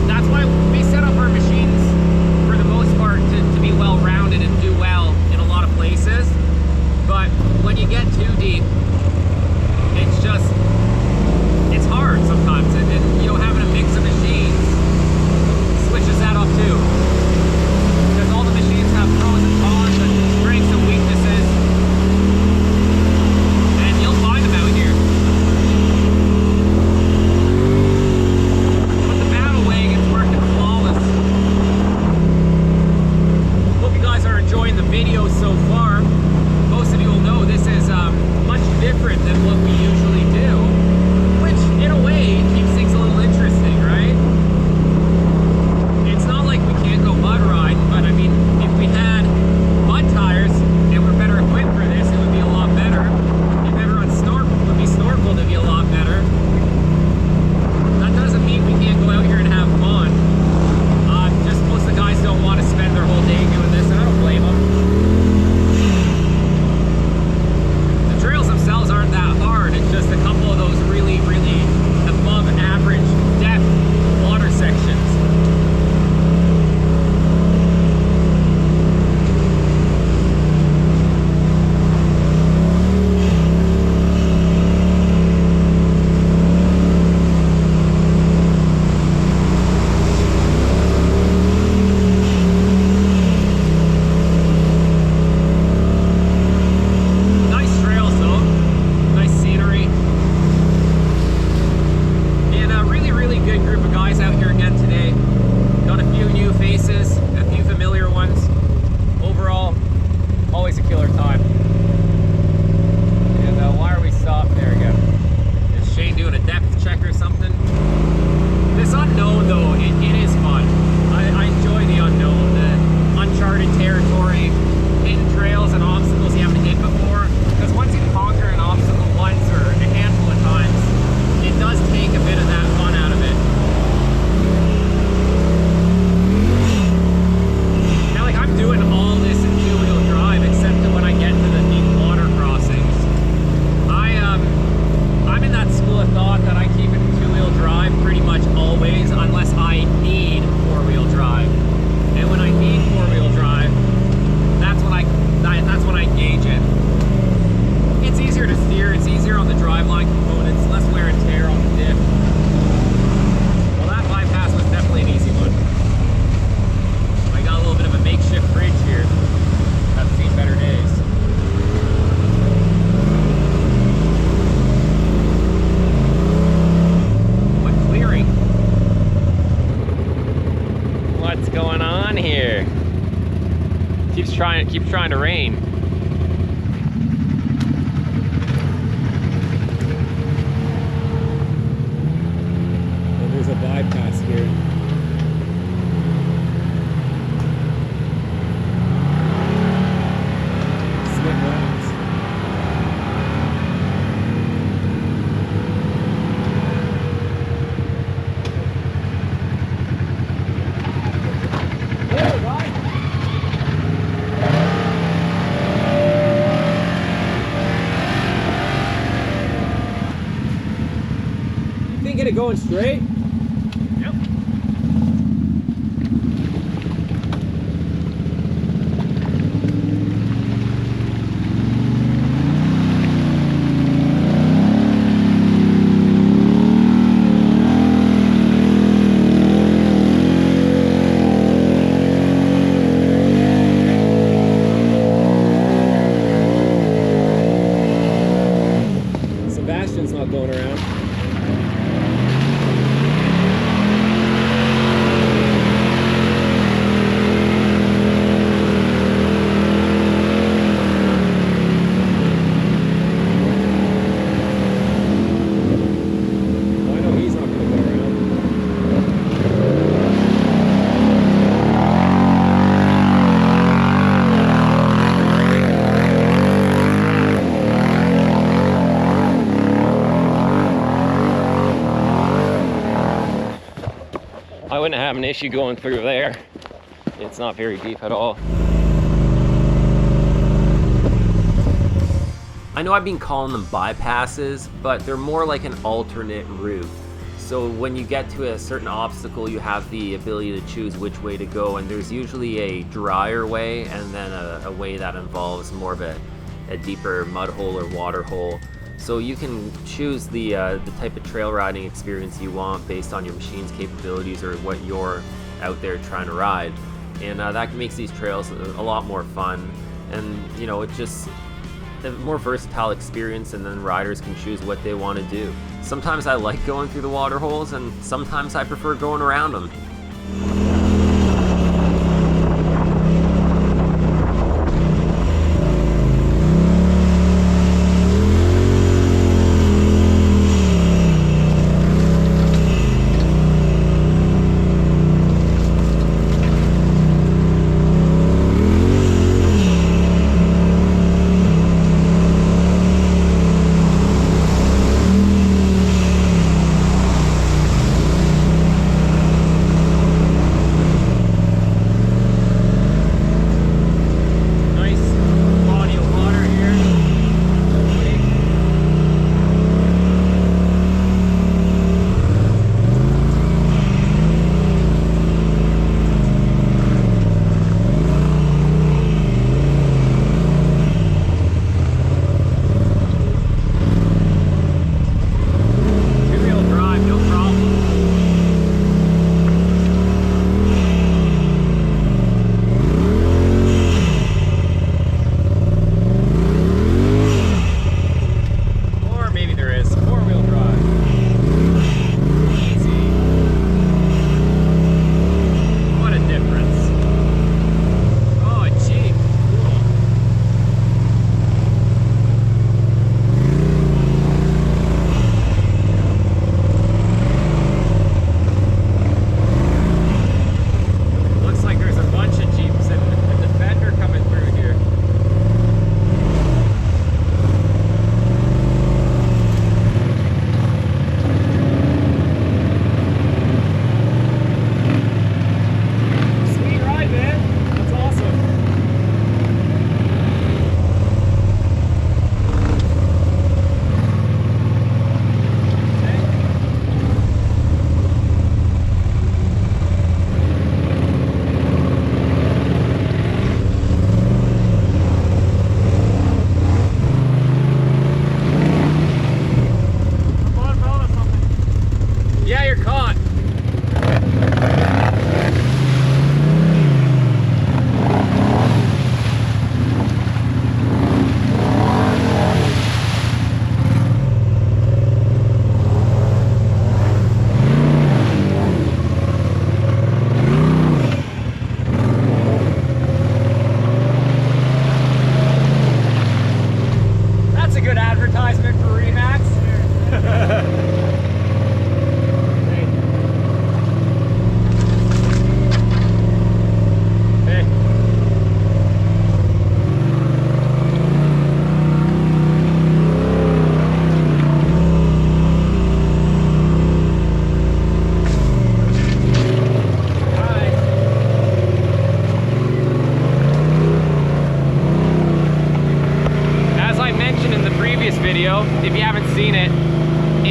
Speaker 5: That's why we set up our machines for the most part to be well-rounded and do well in a
Speaker 1: thought that I keep it in two-wheel drive pretty much always, unless I need four-wheel drive. And when I need four-wheel drive, that's when I engage it. It's easier to steer, it's easier on the driveline components, less wear and tear on the diff. Well, that bypass was definitely an easy one. I got a little bit of a makeshift bridge here. I've seen better days. What clearing? What's going on here? Keeps trying to rain.
Speaker 4: And there's a bypass here. Slip lines. Thinking of going straight?
Speaker 1: Yep.
Speaker 4: Sebastian's not going around. I know he's not going to go around.
Speaker 1: I wouldn't have an issue going through there. It's not very deep at all.
Speaker 5: I know I've been calling them bypasses, but they're more like an alternate route. So when you get to a certain obstacle, you have the ability to choose which way to go, and there's usually a drier way and then a way that involves more of a deeper mud hole or water hole. So you can choose the type of trail riding experience you want based on your machine's capabilities or what you're out there trying to ride. And that makes these trails a lot more fun. And you know, it's just a more versatile experience, and then riders can choose what they want to do. Sometimes I like going through the water holes, and sometimes I prefer going around them.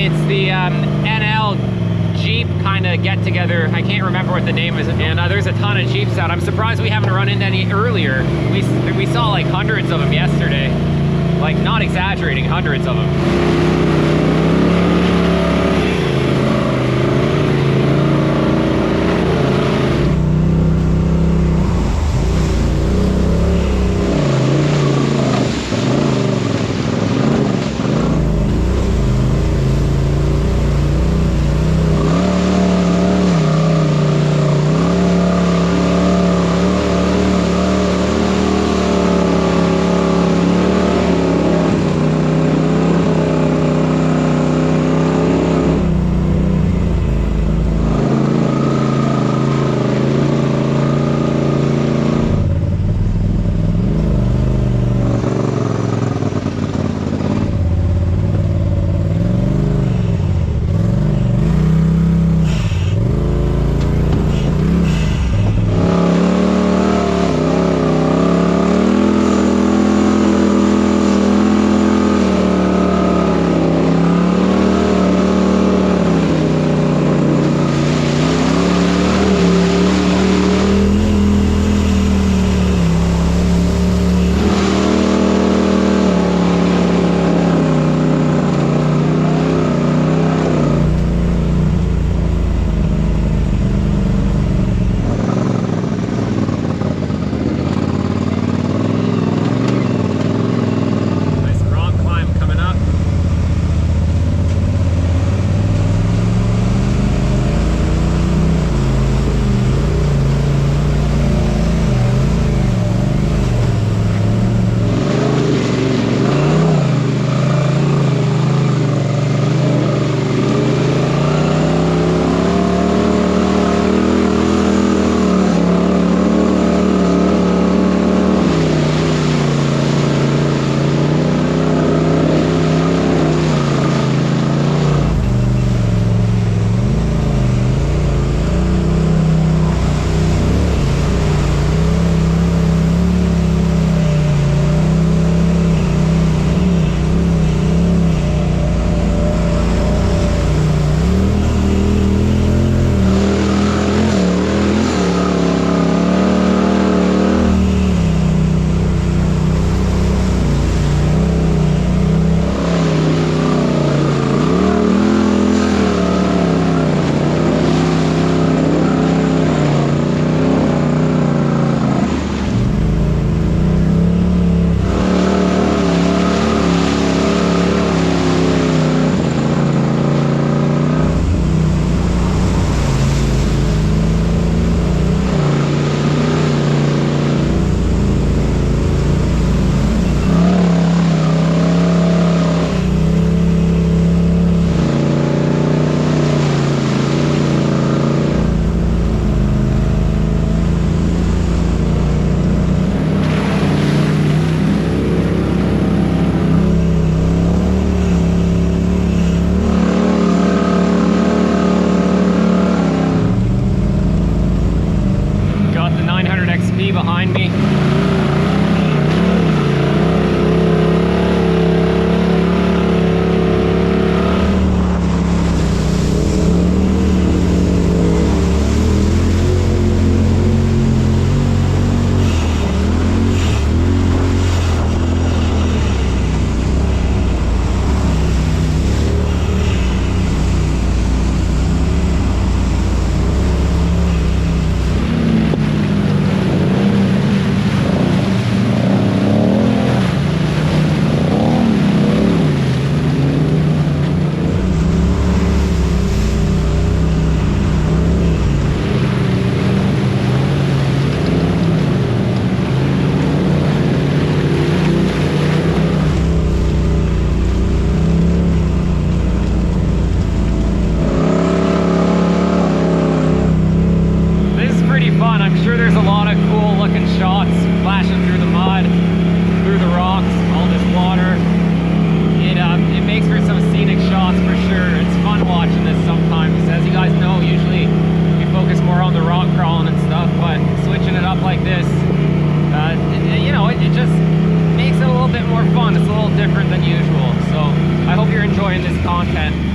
Speaker 1: It's the NL Jeep kind of get together. I can't remember what the name is. And there's a ton of Jeeps out. I'm surprised we haven't run into any earlier. We saw like hundreds of them yesterday. Like, not exaggerating, hundreds of them.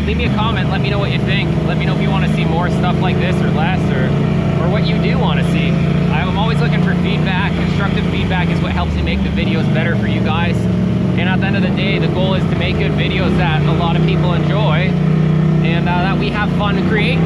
Speaker 1: leave me a comment. Let me know what you think. Let me know if you want to see more stuff like this or less, or what you do want to see. I'm always looking for feedback. Constructive feedback is what helps me make the videos better for you guys. And at the end of the day, the goal is to make good videos that a lot of people enjoy and that we have fun to create.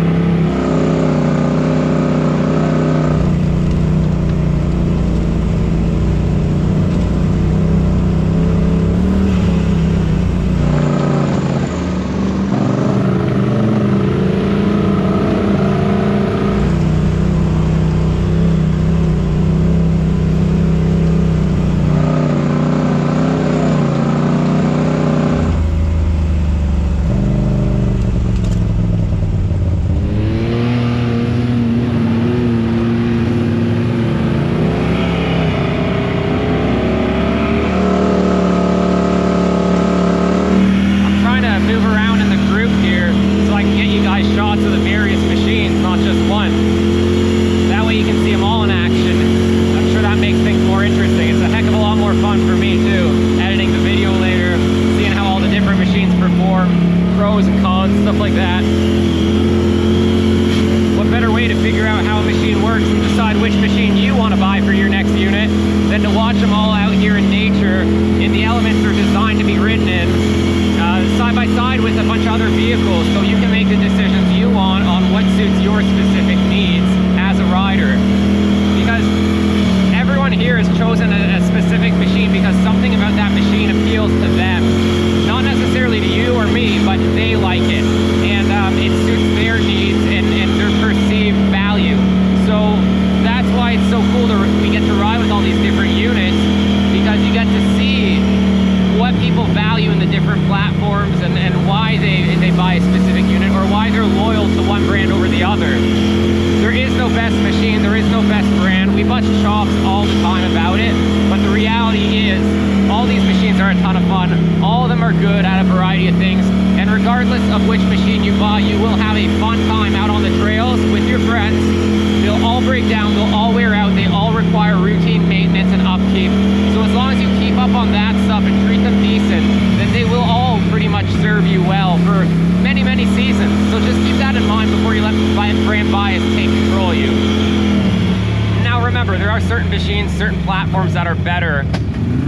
Speaker 1: Certain platforms that are better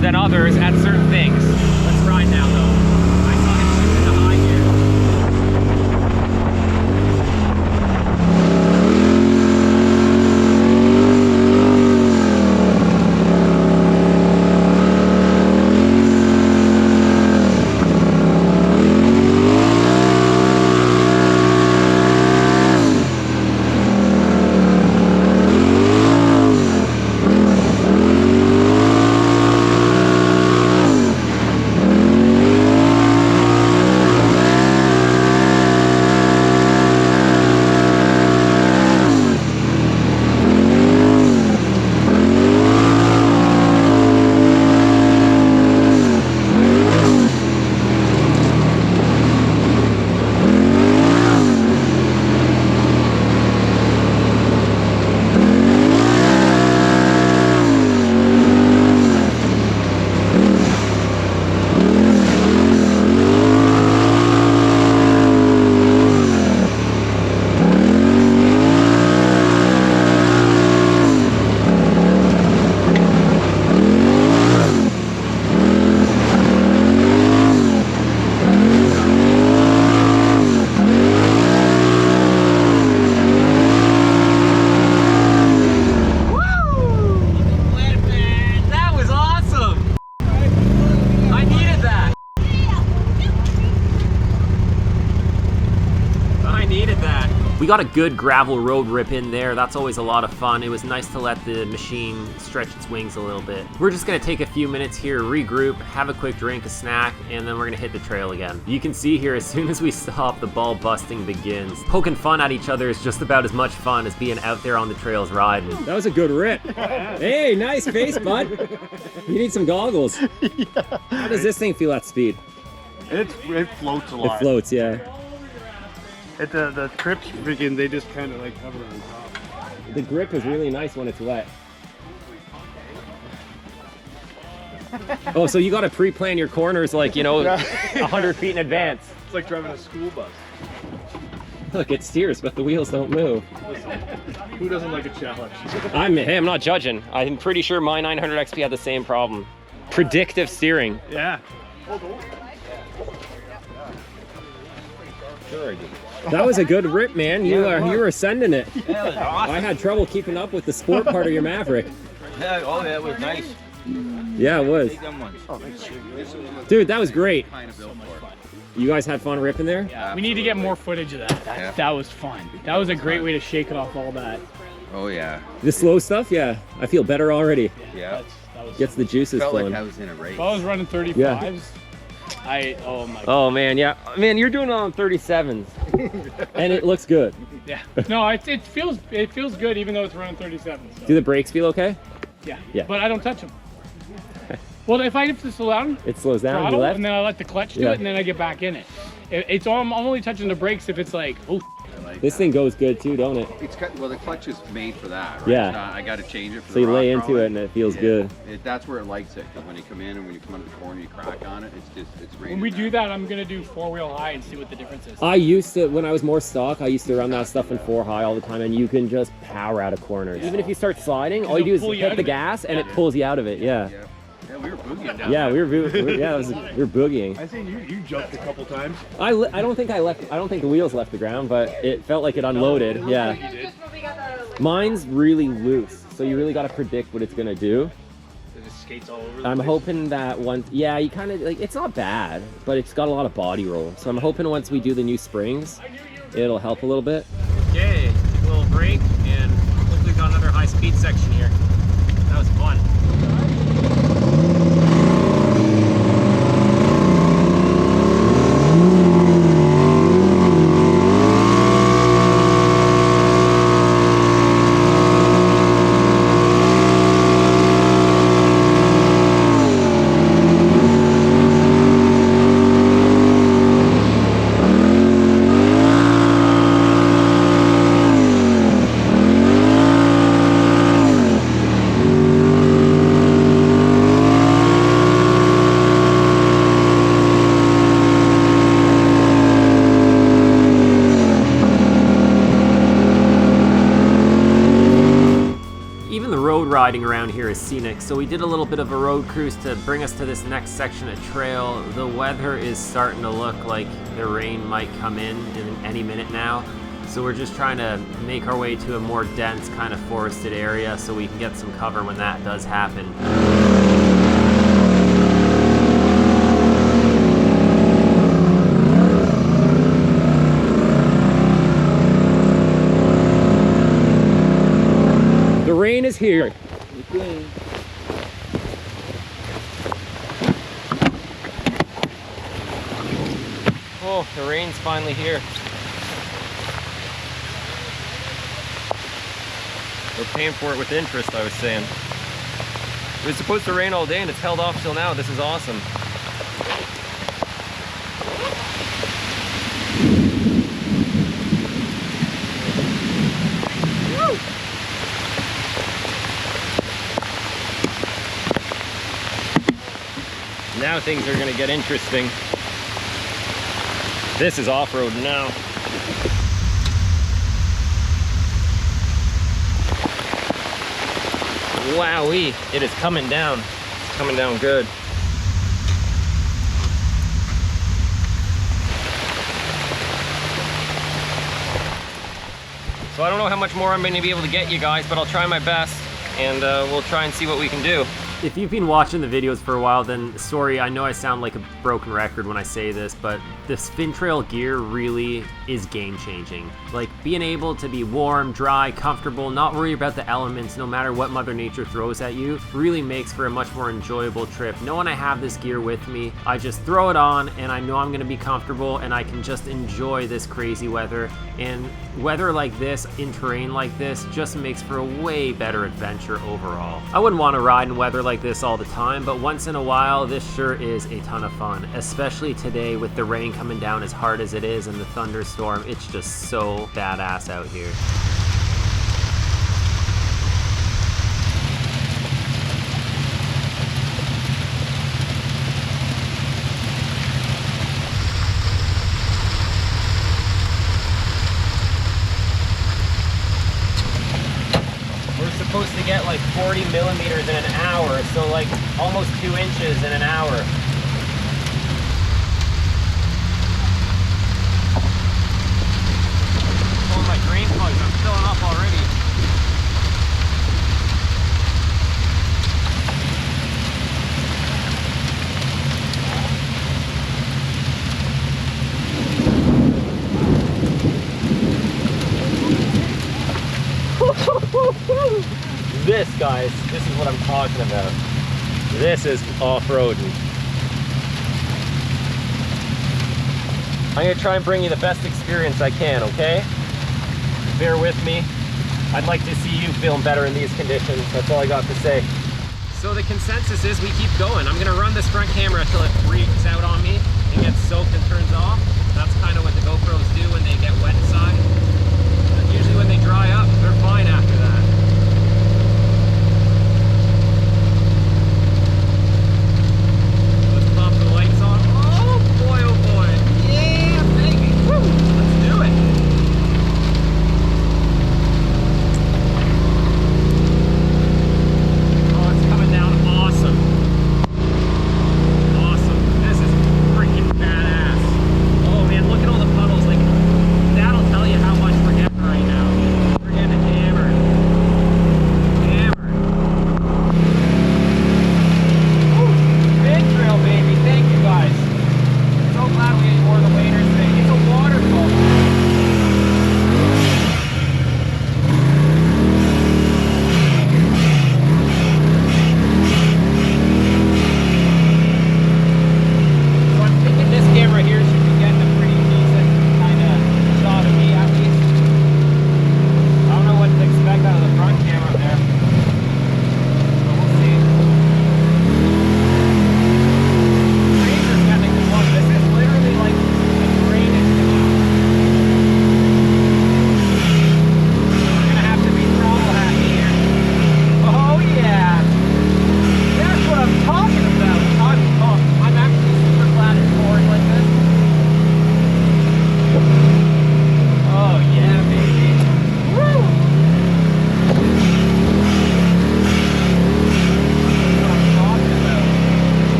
Speaker 1: than others at certain things. Let's ride now though. I saw him switch into high We got a good gravel road rip in there. That's always a lot of fun. It was nice to let the machine stretch its wings a little bit. We're just gonna take a few minutes here, regroup, have a quick drink, a snack, and then we're gonna hit the trail again. You can see here, as soon as we stop, the ball busting begins. Poking fun at each other is just about as much fun as being out there on the trails riding.
Speaker 4: That was a good rip. Hey, nice face, bud. You need some goggles. Yeah. How does this thing feel at speed?
Speaker 3: It floats a lot.
Speaker 4: It floats, yeah.
Speaker 3: The trips, freaking, they just kind of like hover on top.
Speaker 4: The grip is really nice when it's wet. Oh, so you got to pre-plan your corners like, you know, 100 feet in advance.
Speaker 2: It's like driving a school bus.
Speaker 1: Look, it steers, but the wheels don't move.
Speaker 2: Who doesn't like a challenge?
Speaker 1: Hey, I'm not judging. I'm pretty sure my 900 XP had the same problem. Predictive steering.
Speaker 2: Yeah.
Speaker 1: That was a good rip, man. You were sending it.
Speaker 7: That was awesome.
Speaker 1: I had trouble keeping up with the sport part of your Maverick.
Speaker 7: Yeah, oh, that was nice.
Speaker 1: Yeah, it was.
Speaker 7: Take them ones.
Speaker 1: Dude, that was great. You guys had fun ripping there?
Speaker 4: We need to get more footage of that. That was fun. That was a great way to shake off all that.
Speaker 6: Oh yeah.
Speaker 1: The slow stuff? Yeah. I feel better already.
Speaker 6: Yeah.
Speaker 4: That was
Speaker 1: Gets the juices
Speaker 6: Felt
Speaker 1: flowing.
Speaker 6: like I was in a race.
Speaker 4: If I was running 35s, oh my god.
Speaker 1: Oh man, yeah. Man, you're doing it on 37s. And it looks good.
Speaker 4: Yeah. No, it feels good even though it's running 37s. So.
Speaker 1: Do the brakes feel okay?
Speaker 4: Yeah.
Speaker 1: Yeah.
Speaker 4: But I don't touch them. Well, if I have to slow down,
Speaker 1: It slows down.
Speaker 4: throttle,
Speaker 1: You left?
Speaker 4: and then I let the clutch do
Speaker 1: Yeah.
Speaker 4: it, and then I get back in it. I'm only touching the brakes if it's like, oh.
Speaker 1: This thing goes good too, don't it?
Speaker 6: It's got, well, the clutch is made for that, right?
Speaker 1: Yeah.
Speaker 6: It's not, I got to change it for
Speaker 1: So
Speaker 6: the
Speaker 1: you lay
Speaker 6: rock
Speaker 1: into
Speaker 6: crawling.
Speaker 1: it and it feels
Speaker 6: Yeah.
Speaker 1: good.
Speaker 6: That's where it likes it, because when you come in and when you come out of the corner, you crack on it. It's
Speaker 4: When
Speaker 6: raining
Speaker 4: we
Speaker 6: there.
Speaker 4: do that, I'm gonna do 4-wheel high and see what the difference is.
Speaker 1: I used to, when I was more stock, I used to run that stuff in 4 high all the time, and you can just power out of corners. Even if you start sliding, all you do is
Speaker 4: It'll pull you out
Speaker 1: hit the
Speaker 4: of it.
Speaker 1: gas and it pulls you out of it. Yeah.
Speaker 6: Yeah. Yeah, we were boogieing down
Speaker 1: Yeah,
Speaker 6: there.
Speaker 1: we were boogieing.
Speaker 2: I seen you jumped a couple times.
Speaker 1: I don't think the wheels left the ground, but it felt like it unloaded. Yeah. Mine's really loose, so you really got to predict what it's gonna do.
Speaker 2: It just skates all over the
Speaker 1: I'm
Speaker 2: place.
Speaker 1: hoping that once, yeah, you kind of like, it's not bad, but it's got a lot of body roll. So I'm hoping once we do the new springs, it'll help a little bit. Okay, a little break, and hopefully got another high speed section here. That was fun. Riding around here is scenic, so we did a little bit of a road cruise to bring us to this next section of trail. The weather is starting to look like the rain might come in any minute now, so we're just trying to make our way to a more dense kind of forested area so we can get some cover when that does happen. The rain is here. Oh, the rain's finally here. We're paying for it with interest, I was saying. It was supposed to rain all day and it's held off till now. This is awesome. Now things are gonna get interesting. This is off-road now. Wowee, it is coming down. It's coming down good. So I don't know how much more I'm going to be able to get you guys, but I'll try my best, and we'll try and see what we can do. If you've been watching the videos for a while, then sorry, I know I sound like a broken record when I say this, but this fin trail gear really is game-changing. Like, being able to be warm, dry, comfortable, not worry about the elements no matter what Mother Nature throws at you, really makes for a much more enjoyable trip. Knowing I have this gear with me, I just throw it on and I know I'm gonna be comfortable and I can just enjoy this crazy weather. And weather like this, in terrain like this, just makes for a way better adventure overall. I wouldn't want to ride in weather like this all the time, but once in a while, this sure is a ton of fun, especially today with the rain coming down as hard as it is and the thunderstorm. It's just so badass out here.
Speaker 5: like 40 millimeters in an hour, so like almost 2 inches in an hour. Oh, my drain plugs, I'm filling up already. This, guys, this is what I'm talking about. This is off-roading. I'm gonna try and bring you the best experience I can, okay? Bear with me. I'd like to see you feeling better in these conditions. That's all I got to say. So the consensus is we keep going. I'm gonna run this front camera until it freaks out on me and gets soaked and turns off. That's kind of what the GoPros do when they get wet inside. But usually when they dry up, they're fine after that. Let's pop the lights on. Oh boy, yeah, baby. Woo. Let's do it. Oh, it's coming down awesome. Awesome. This is freaking badass. Oh man, look at all the puddles. Like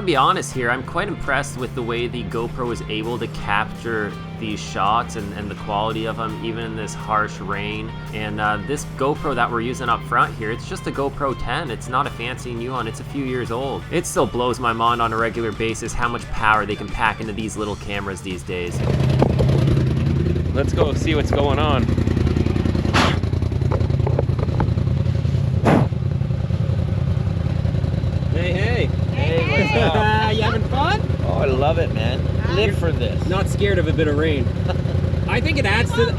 Speaker 5: gotta be honest here, I'm quite impressed with the way the GoPro was able to capture these shots and the quality of them, even in this harsh rain. And this GoPro that we're using up front here, it's just a GoPro 10. It's not a fancy new one, it's a few years old. It still blows my mind on a regular basis how much power they can pack into these little cameras these days.
Speaker 1: Let's go see what's going on.
Speaker 5: Hey, you having fun?
Speaker 7: Oh, I love it, man. Live for this.
Speaker 5: Not scared of a bit of rain. I think it adds to the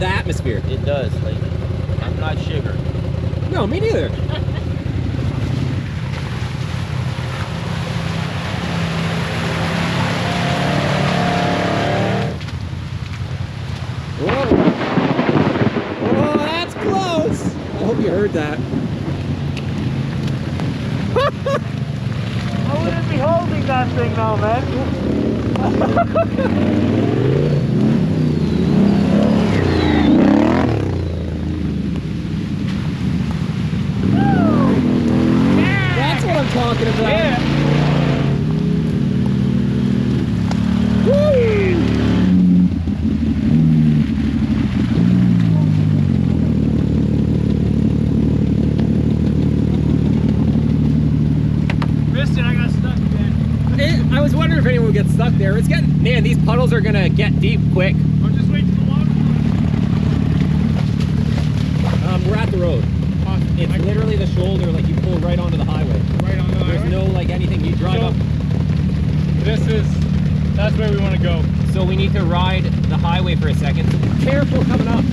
Speaker 5: atmosphere.
Speaker 7: It does. Like, I'm not sugar.
Speaker 5: No, me neither. Whoa, that's close. I hope you heard that.
Speaker 4: I wouldn't be holding that thing now, man.
Speaker 5: That's what I'm talking about.
Speaker 4: Yeah.
Speaker 5: I was wondering if anyone would get stuck there. It's getting, man, these puddles are gonna get deep quick.
Speaker 4: I'll just wait till the water.
Speaker 5: We're at the road.
Speaker 4: Awesome.
Speaker 5: It's literally the shoulder, like you pull right onto the highway.
Speaker 4: Right on the highway.
Speaker 5: There's no like anything you drive up.
Speaker 4: That's where we want to go.
Speaker 5: So we need to ride the highway for a second. So be careful coming up.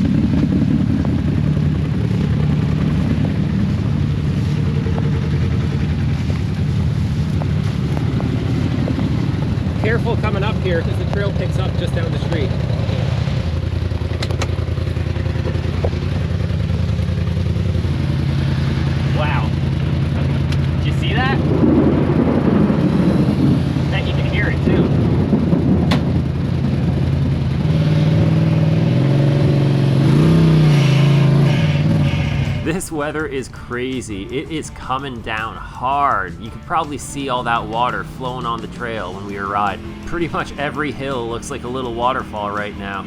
Speaker 5: Careful coming up here because the trail picks up just down the street. Wow. Did you see that? Bet you can hear it too. This weather is crazy. It is coming down hard. You could probably see all that water flowing on the trail when we were riding. Pretty much every hill looks like a little waterfall right now.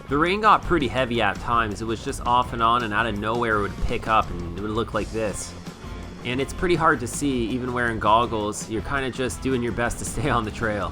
Speaker 5: The rain got pretty heavy at times. It was just off and on, and out of nowhere it would pick up and it would look like this. And it's pretty hard to see even wearing goggles. You're kind of just doing your best to stay on the trail.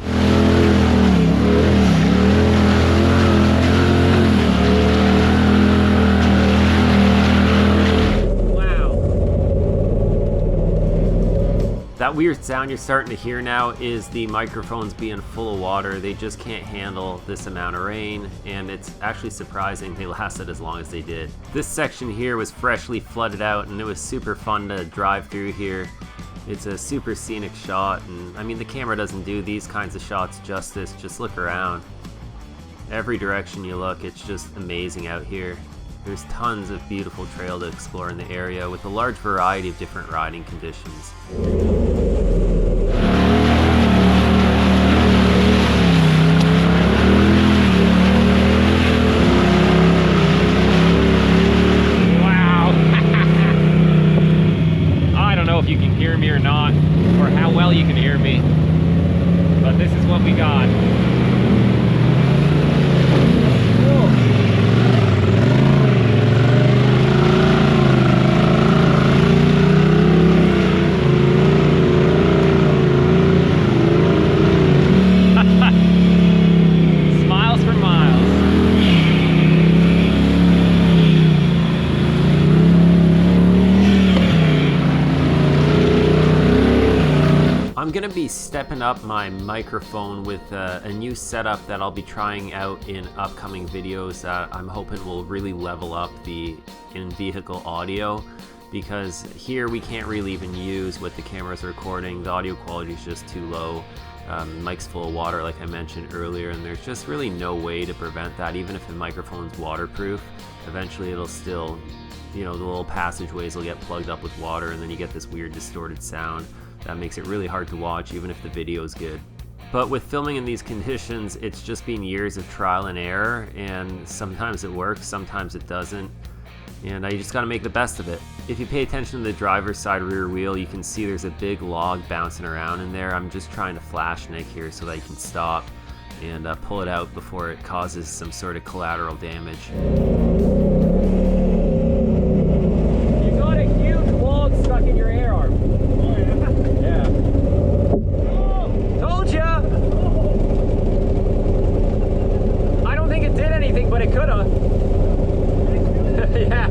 Speaker 5: That weird sound you're starting to hear now is the microphones being full of water. They just can't handle this amount of rain, and it's actually surprising they lasted as long as they did. This section here was freshly flooded out, and it was super fun to drive through here. It's a super scenic shot, and I mean the camera doesn't do these kinds of shots justice. Just look around. Every direction you look, it's just amazing out here. There's tons of beautiful trail to explore in the area with a large variety of different riding conditions. Wow! I don't know if you can hear me or not, or how well you can hear me, but this is what we got. I'm gonna be stepping up my microphone with a new setup that I'll be trying out in upcoming videos that I'm hoping will really level up the in-vehicle audio, because here we can't really even use what the camera's recording. The audio quality is just too low. Mic's full of water, like I mentioned earlier, and there's just really no way to prevent that. Even if the microphone's waterproof, eventually it'll still, you know, the little passageways will get plugged up with water, and then you get this weird distorted sound that makes it really hard to watch even if the video is good. But with filming in these conditions, it's just been years of trial and error, and sometimes it works, sometimes it doesn't, and you just gotta make the best of it. If you pay attention to the driver's side rear wheel, you can see there's a big log bouncing around in there. I'm just trying to flash Nick here so that he can stop and pull it out before it causes some sort of collateral damage.
Speaker 4: You got a huge log stuck in your air arm. Oh yeah? Yeah. Told ya! I don't think it did anything, but it coulda. Yeah.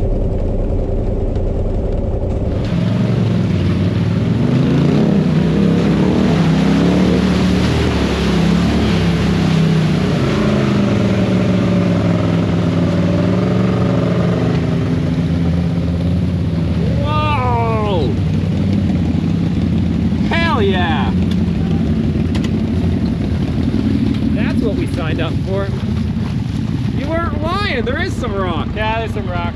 Speaker 4: Whoa! Hell yeah! That's what we signed up for. You weren't lying, there is some rock. Yeah, there's some rock.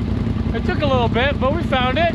Speaker 4: It took a little bit, but we found it.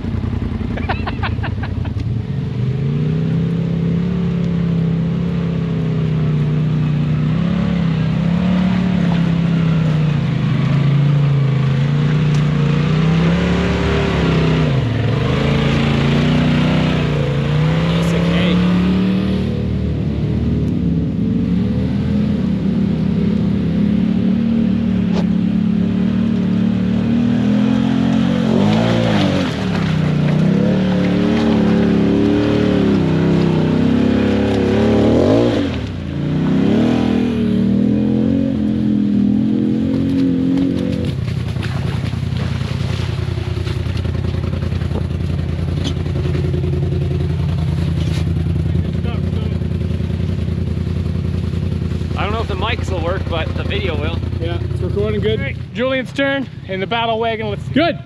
Speaker 4: Mics will work, but the video will. Yeah, it's recording good. Right, Julian's turn in the battle wagon. Let's good.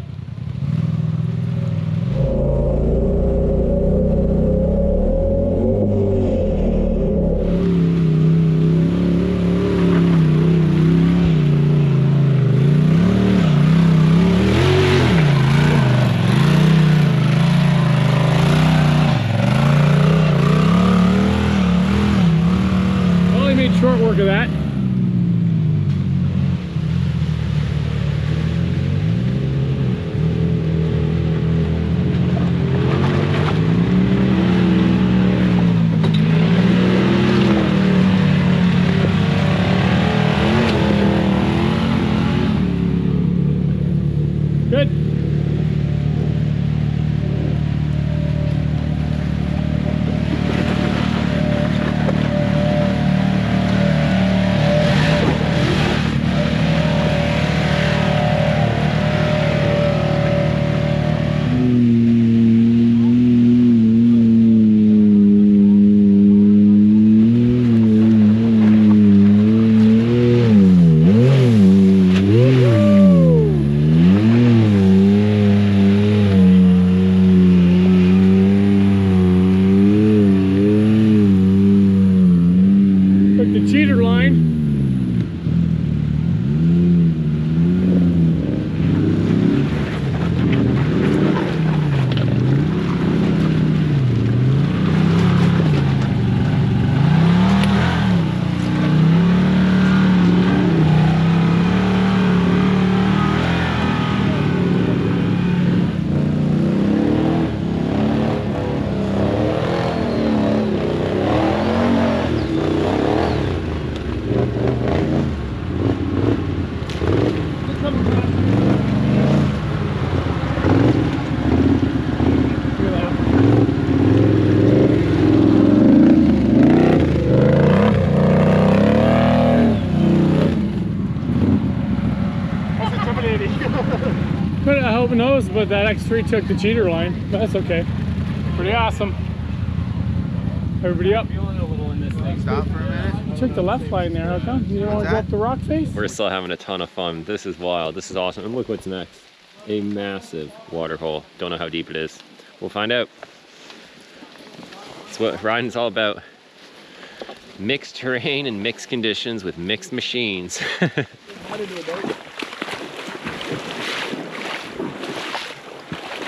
Speaker 4: Only made short work of that. Good. Cheater line. But I hope knows, but that X3 took the cheater line. That's okay. Pretty awesome. Everybody up.
Speaker 7: Feeling a little in this thing.
Speaker 6: Stop for a minute.
Speaker 4: Check the left line there. How come? You don't want to go up the rock face?
Speaker 5: We're still having a ton of fun. This is wild. This is awesome. And look what's next. A massive water hole. Don't know how deep it is. We'll find out. That's what riding's all about. Mixed terrain and mixed conditions with mixed machines.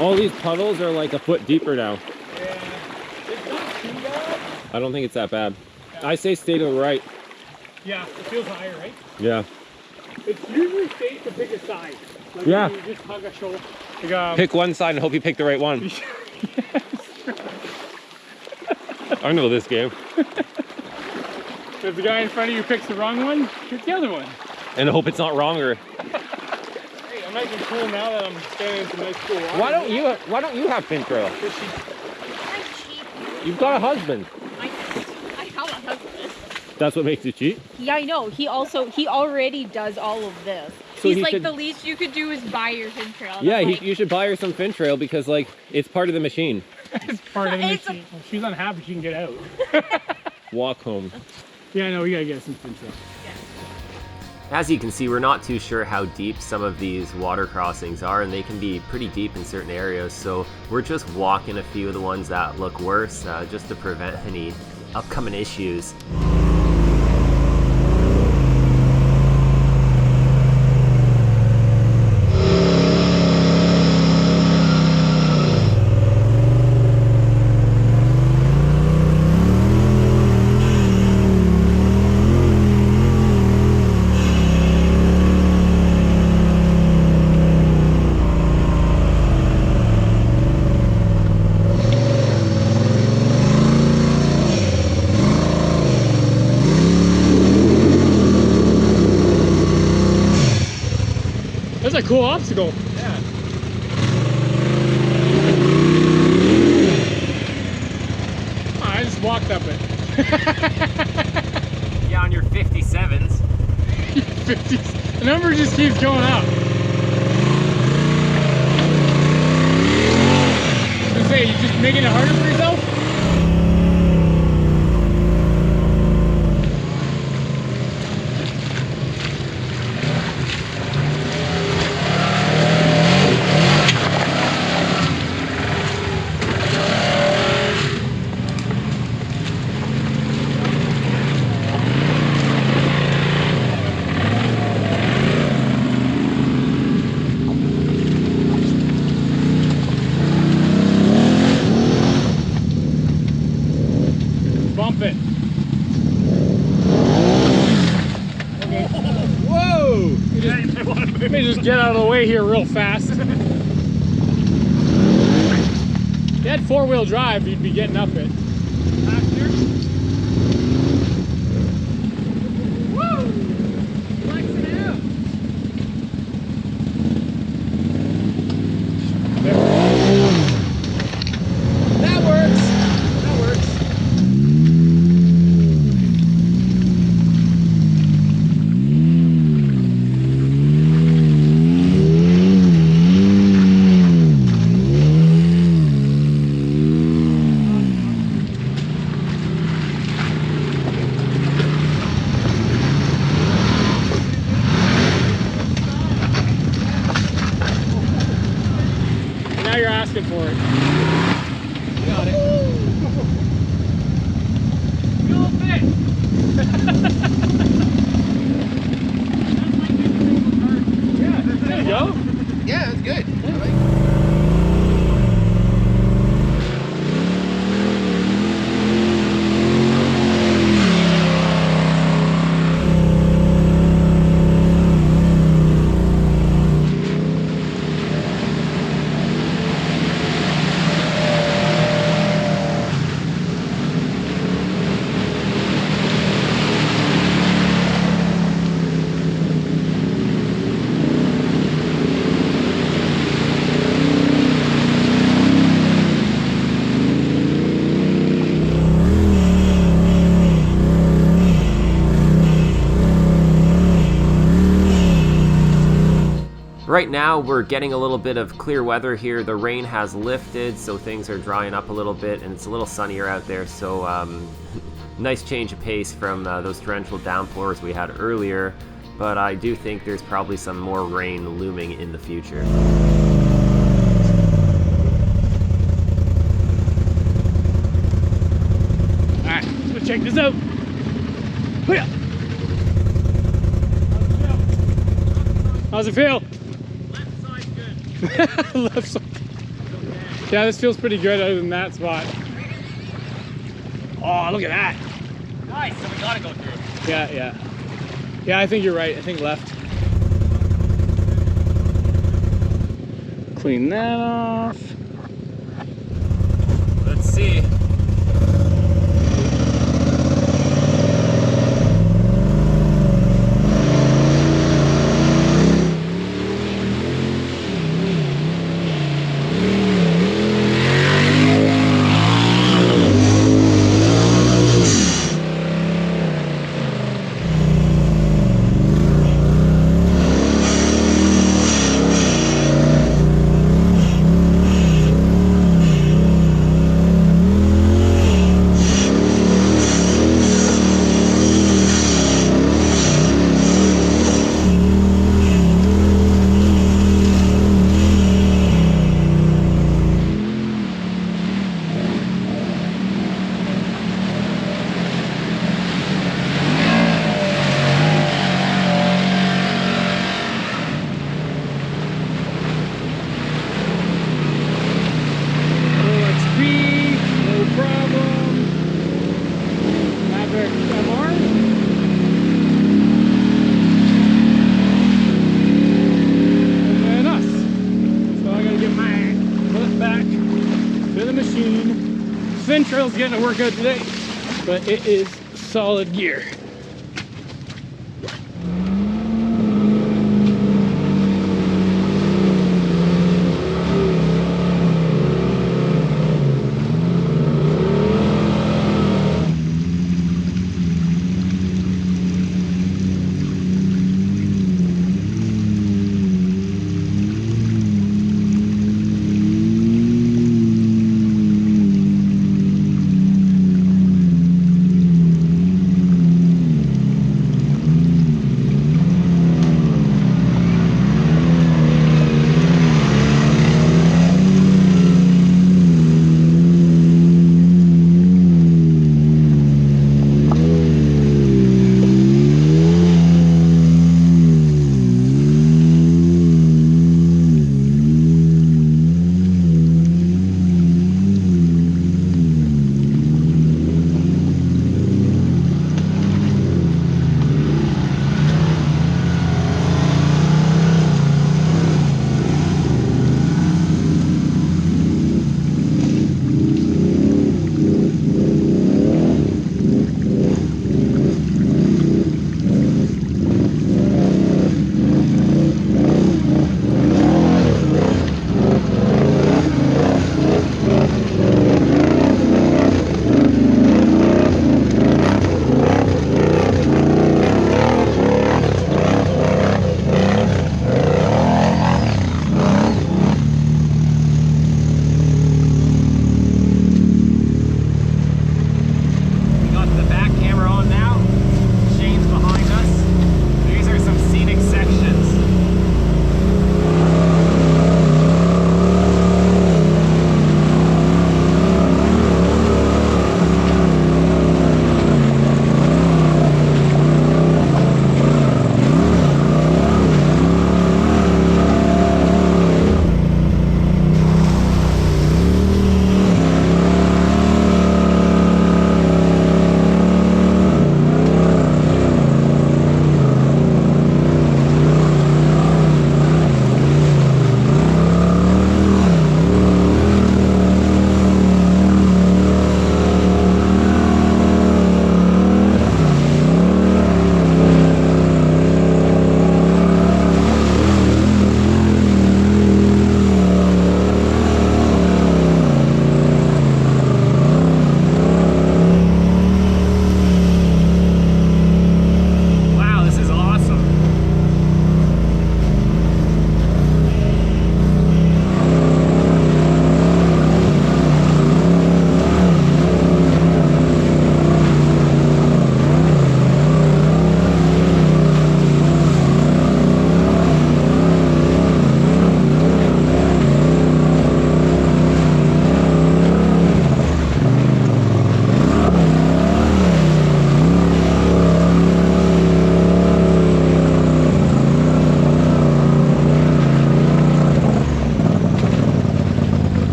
Speaker 5: All these puddles are like a foot deeper now.
Speaker 4: Yeah. It's not too bad.
Speaker 5: I don't think it's that bad. I say stay to the right.
Speaker 4: Yeah, it feels higher, right?
Speaker 5: Yeah.
Speaker 4: It's usually safe to pick a side. Like
Speaker 5: Yeah.
Speaker 4: You just hug a shoulder. Like,
Speaker 5: Pick one side and hope you pick the right one.
Speaker 4: yes.
Speaker 5: I know this game.
Speaker 4: If the guy in front of you picks the wrong one, pick the other one.
Speaker 5: And hope it's not wrong or...
Speaker 4: Hey, I'm nice and cool now that I'm standing in some nice cool water.
Speaker 5: Why don't you have fin trail?
Speaker 8: I'm cheap.
Speaker 5: You've got a husband.
Speaker 8: I have a husband.
Speaker 5: That's what makes you cheat?
Speaker 8: Yeah, I know. He already does all of this.
Speaker 5: So
Speaker 8: He's
Speaker 5: he
Speaker 8: like,
Speaker 5: should-
Speaker 8: the least you could do is buy your fin trail. And
Speaker 5: Yeah,
Speaker 8: I'm like,
Speaker 5: you should buy her some fin trail because like it's part of the machine.
Speaker 4: It's part of the
Speaker 8: It's a-
Speaker 4: machine. If she's unhappy, she can get out.
Speaker 5: Walk home.
Speaker 4: Yeah, no, we gotta get some fin trail.
Speaker 5: As you can see, we're not too sure how deep some of these water crossings are, and they can be pretty deep in certain areas, so we're just walking a few of the ones that look worse, just to prevent any upcoming issues.
Speaker 4: That's a cool obstacle.
Speaker 5: Yeah.
Speaker 4: Oh, I just walked up it.
Speaker 5: Yeah, on your 57s.
Speaker 4: 50s. The number just keeps going up. I was gonna say, you just making it harder for yourself? Bump it. Whoa! Let me just get out of the way here real fast. If you had four-wheel drive, you'd be getting up it. Woo! Flexing out. That works. That works. Now you're asking for it. Got it. You'll fit. Yeah, there you go.
Speaker 6: Yeah, that's good.
Speaker 5: Right now we're getting a little bit of clear weather here. The rain has lifted, so things are drying up a little bit, and it's a little sunnier out there, so nice change of pace from those torrential downpours we had earlier, but I do think there's probably some more rain looming in the future.
Speaker 4: Alright, let's check this out. How's it feel?
Speaker 1: Left side good.
Speaker 4: Left side. Yeah, this feels pretty good other than that spot. Oh, look at that.
Speaker 1: Nice, so we gotta go through.
Speaker 4: Yeah. Yeah, I think you're right. I think left. Clean that off.
Speaker 1: Let's see.
Speaker 4: Maverick MR. And then us. So I gotta get my foot back to the machine. Fin trail's getting a workout today, but it is solid gear.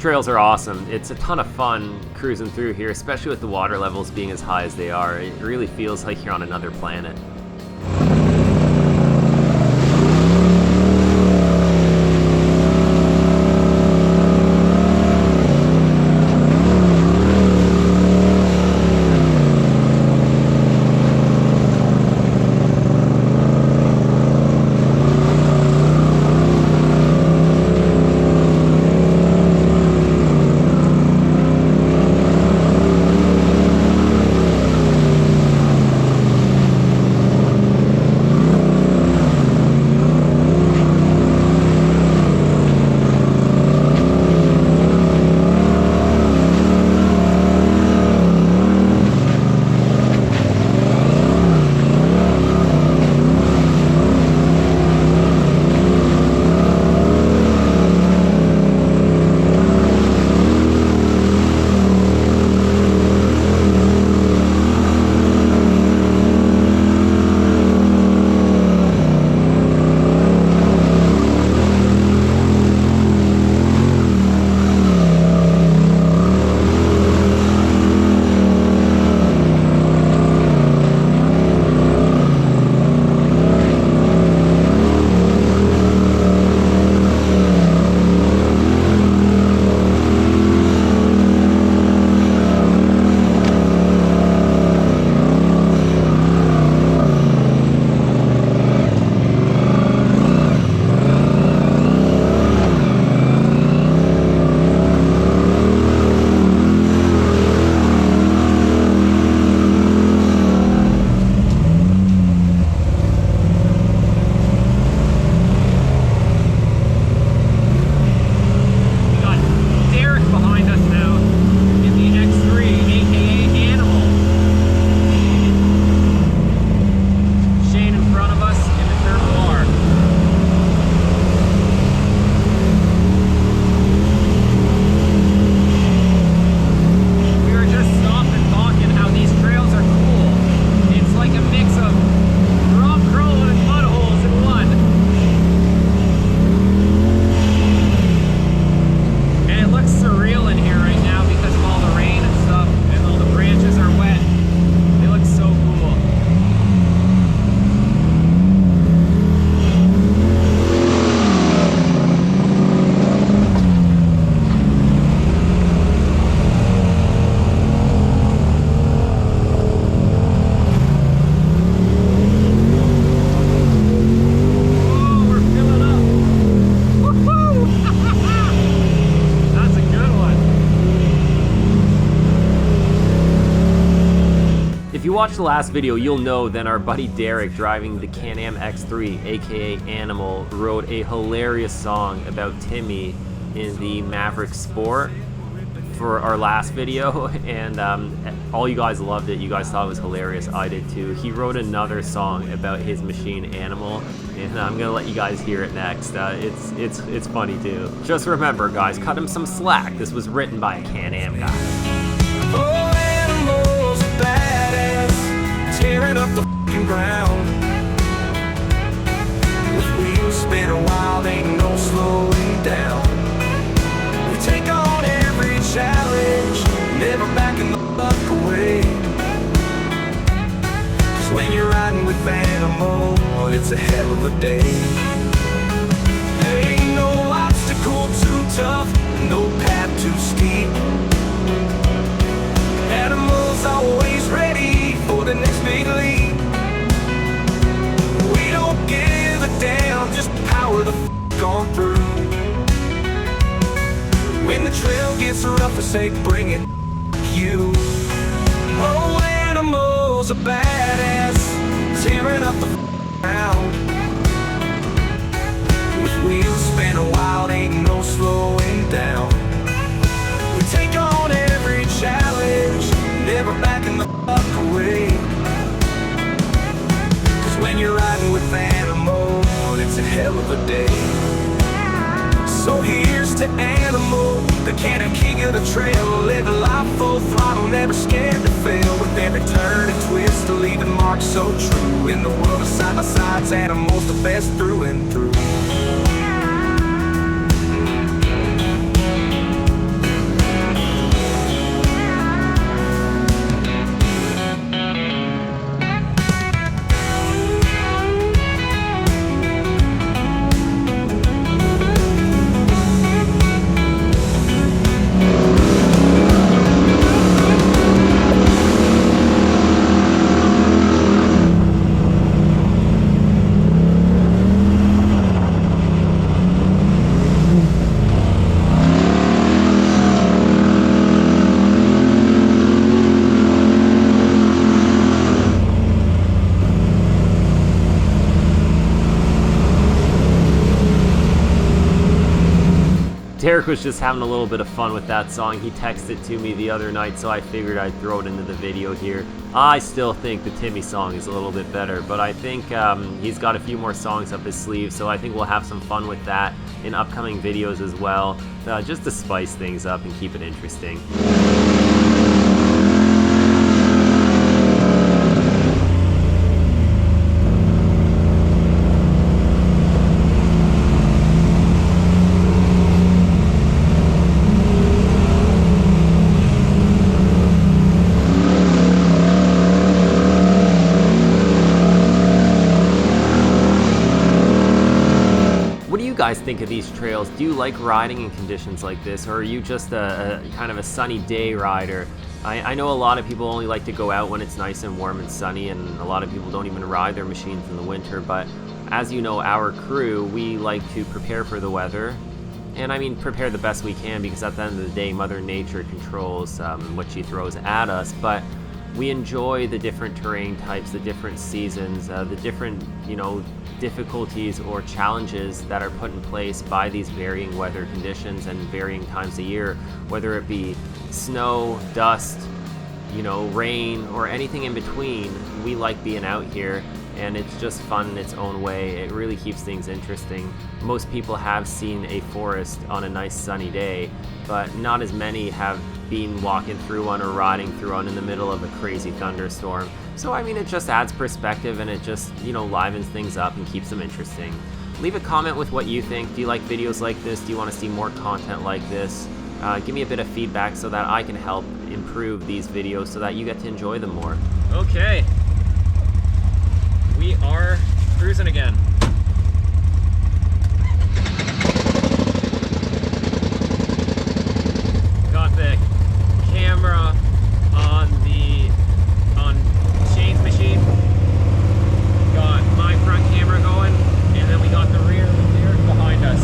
Speaker 5: trails are awesome. It's a ton of fun cruising through here, especially with the water levels being as high as they are. It really feels like you're on another planet. If you watched the last video, you'll know that our buddy Derek, driving the Can-Am X3, aka Animal, wrote a hilarious song about Timmy in the Maverick Sport for our last video, and all you guys loved it. You guys thought it was hilarious. I did too. He wrote another song about his machine Animal, and I'm gonna let you guys hear it next. It's funny too. Just remember, guys, cut him some slack. This was written by a Can-Am guy.
Speaker 9: Tearing up the f***ing ground. With wheels spinning wild, ain't no slowing down. We take on every challenge, never backing the fuck away. 'Cause when you're riding with Animal, it's a hell of a day. There ain't no obstacle too tough, no path too steep. Animal's always ready for the next big leap. We don't give a damn, just power the f*** on through. When the trail gets rough, I say bring it, you. Oh, Animal's a badass, tearing up the ground. With wheels spinning wild, ain't no slowing down. We take on every challenge, never backing the fuck away. 'Cause when you're riding with Animal, it's a hell of a day. So here's to Animal, the Can-Am king of the trail. Living life full throttle, never scared to fail. With every turn and twist, to leave a mark so true. In the world of side-by-sides, Animal's the best through and through.
Speaker 5: Derek was just having a little bit of fun with that song. He texted to me the other night, so I figured I'd throw it into the video here. I still think the Timmy song is a little bit better, but I think he's got a few more songs up his sleeve, so I think we'll have some fun with that in upcoming videos as well, just to spice things up and keep it interesting. Guys think of these trails? Do you like riding in conditions like this, or are you just a kind of a sunny day rider? I know a lot of people only like to go out when it's nice and warm and sunny, and a lot of people don't even ride their machines in the winter, but as you know, our crew, we like to prepare for the weather, and I mean prepare the best we can, because at the end of the day, Mother Nature controls what she throws at us, but we enjoy the different terrain types, the different seasons, the different, difficulties or challenges that are put in place by these varying weather conditions and varying times of year, whether it be snow, dust, rain, or anything in between. We like being out here, and it's just fun in its own way. It really keeps things interesting. Most people have seen a forest on a nice sunny day, but not as many have been walking through one or riding through one in the middle of a crazy thunderstorm. So I mean, it just adds perspective, and it just, livens things up and keeps them interesting. Leave a comment with what you think. Do you like videos like this? Do you want to see more content like this? Give me a bit of feedback so that I can help improve these videos so that you get to enjoy them more. Okay, we are cruising again. Got the camera on Shane's machine. Got my front camera going, and then we got the rear behind us.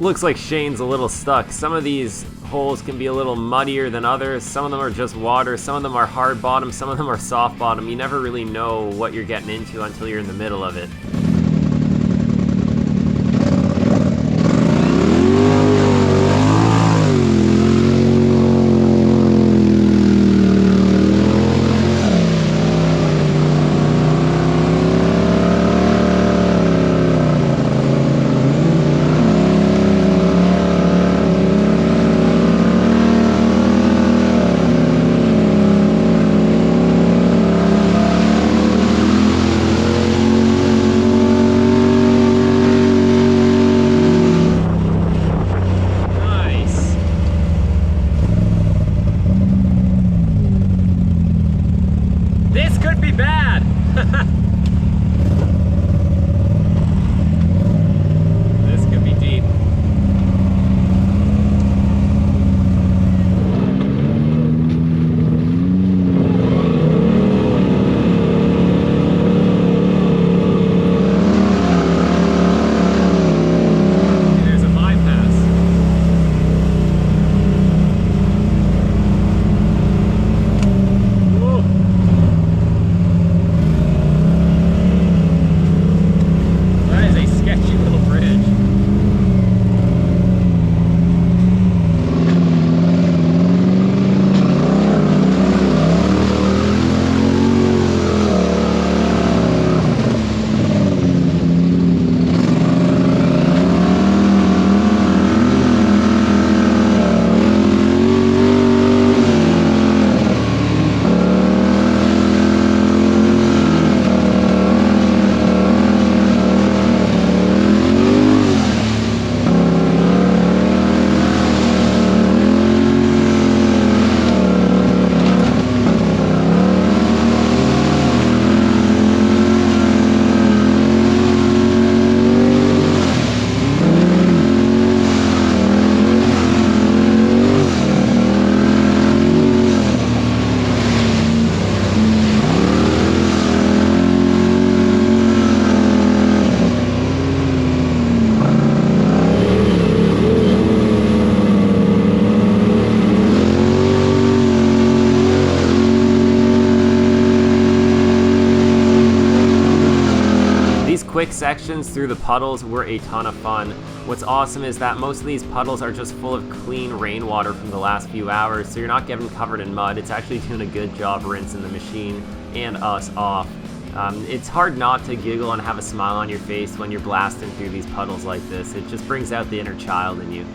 Speaker 5: Looks like Shane's a little stuck. Some of these holes can be a little muddier than others. Some of them are just water. Some of them are hard bottom. Some of them are soft bottom. You never really know what you're getting into until you're in the middle of it. This could be bad. This could be deep. There's a bypass. Whoa. That is a sketchy little bridge. Quick sections through the puddles were a ton of fun. What's awesome is that most of these puddles are just full of clean rainwater from the last few hours, so you're not getting covered in mud. It's actually doing a good job rinsing the machine and us off. It's hard not to giggle and have a smile on your face when you're blasting through these puddles like this. It just brings out the inner child in you.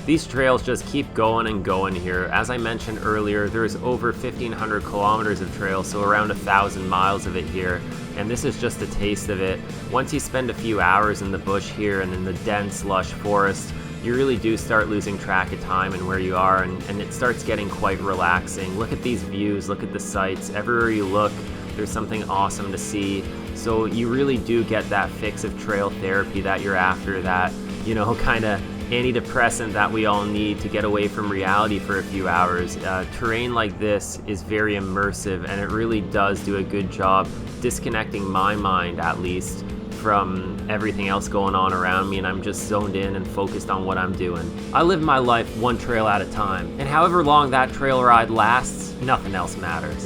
Speaker 5: These trails just keep going and going here. As I mentioned earlier, there's over 1,500 kilometers of trail, so around 1,000 miles of it here. And this is just a taste of it. Once you spend a few hours in the bush here and in the dense, lush forest, you really do start losing track of time and where you are, and it starts getting quite relaxing. Look at these views, look at the sights. Everywhere you look, there's something awesome to see. So you really do get that fix of trail therapy that you're after, that, you know, kind of antidepressant that we all need to get away from reality for a few hours. Terrain like this is very immersive, and it really does do a good job disconnecting my mind, at least, from everything else going on around me, and I'm just zoned in and focused on what I'm doing. I live my life one trail at a time, and however long that trail ride lasts, nothing else matters.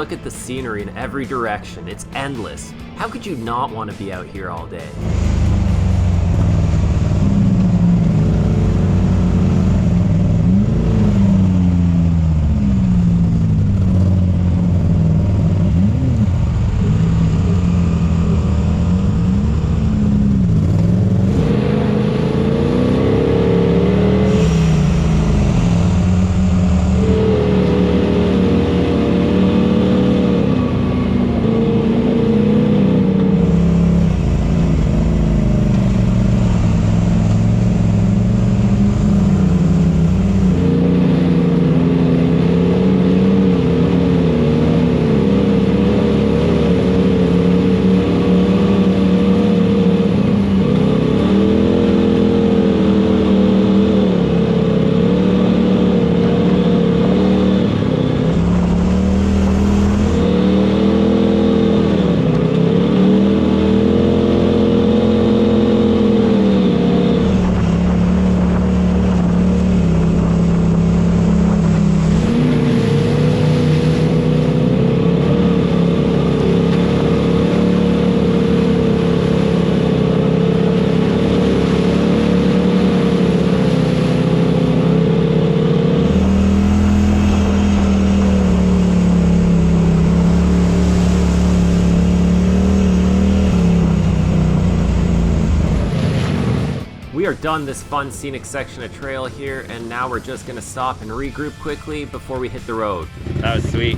Speaker 5: look at the scenery in every direction. It's endless. How could you not want to be out here all day? We are done this fun scenic section of trail here, and now we're just gonna stop and regroup quickly before we hit the road.
Speaker 1: That was sweet.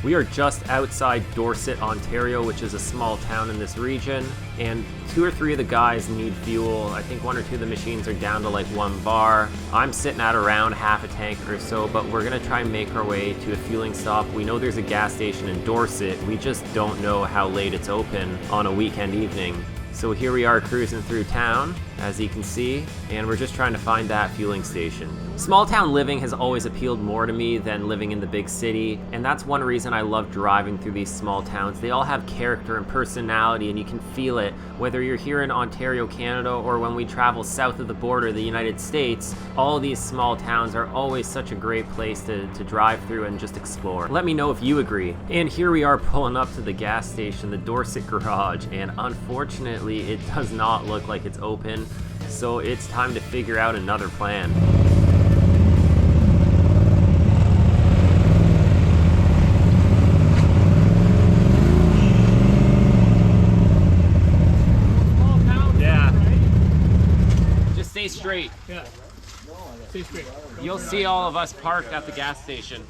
Speaker 5: We are just outside Dorset, Ontario, which is a small town in this region, and 2 or 3 of the guys need fuel. I think 1 or 2 of the machines are down to like 1 bar. I'm sitting at around half a tank or so, but we're gonna try and make our way to a fueling stop. We know there's a gas station in Dorset. We just don't know how late it's open on a weekend evening. So here we are cruising through town, as you can see, and we're just trying to find that fueling station. Small town living has always appealed more to me than living in the big city, and that's one reason I love driving through these small towns. They all have character and personality, and you can feel it, whether you're here in Ontario, Canada, or when we travel south of the border of the United States. All these small towns are always such a great place to drive through and just explore. Let me know if you agree. And here we are pulling up to the gas station, the Dorset Garage, and unfortunately, it does not look like it's open, so it's time to figure out another plan.
Speaker 1: Yeah. Just stay straight.
Speaker 4: Yeah. Stay straight.
Speaker 1: You'll see all of us parked at the gas station.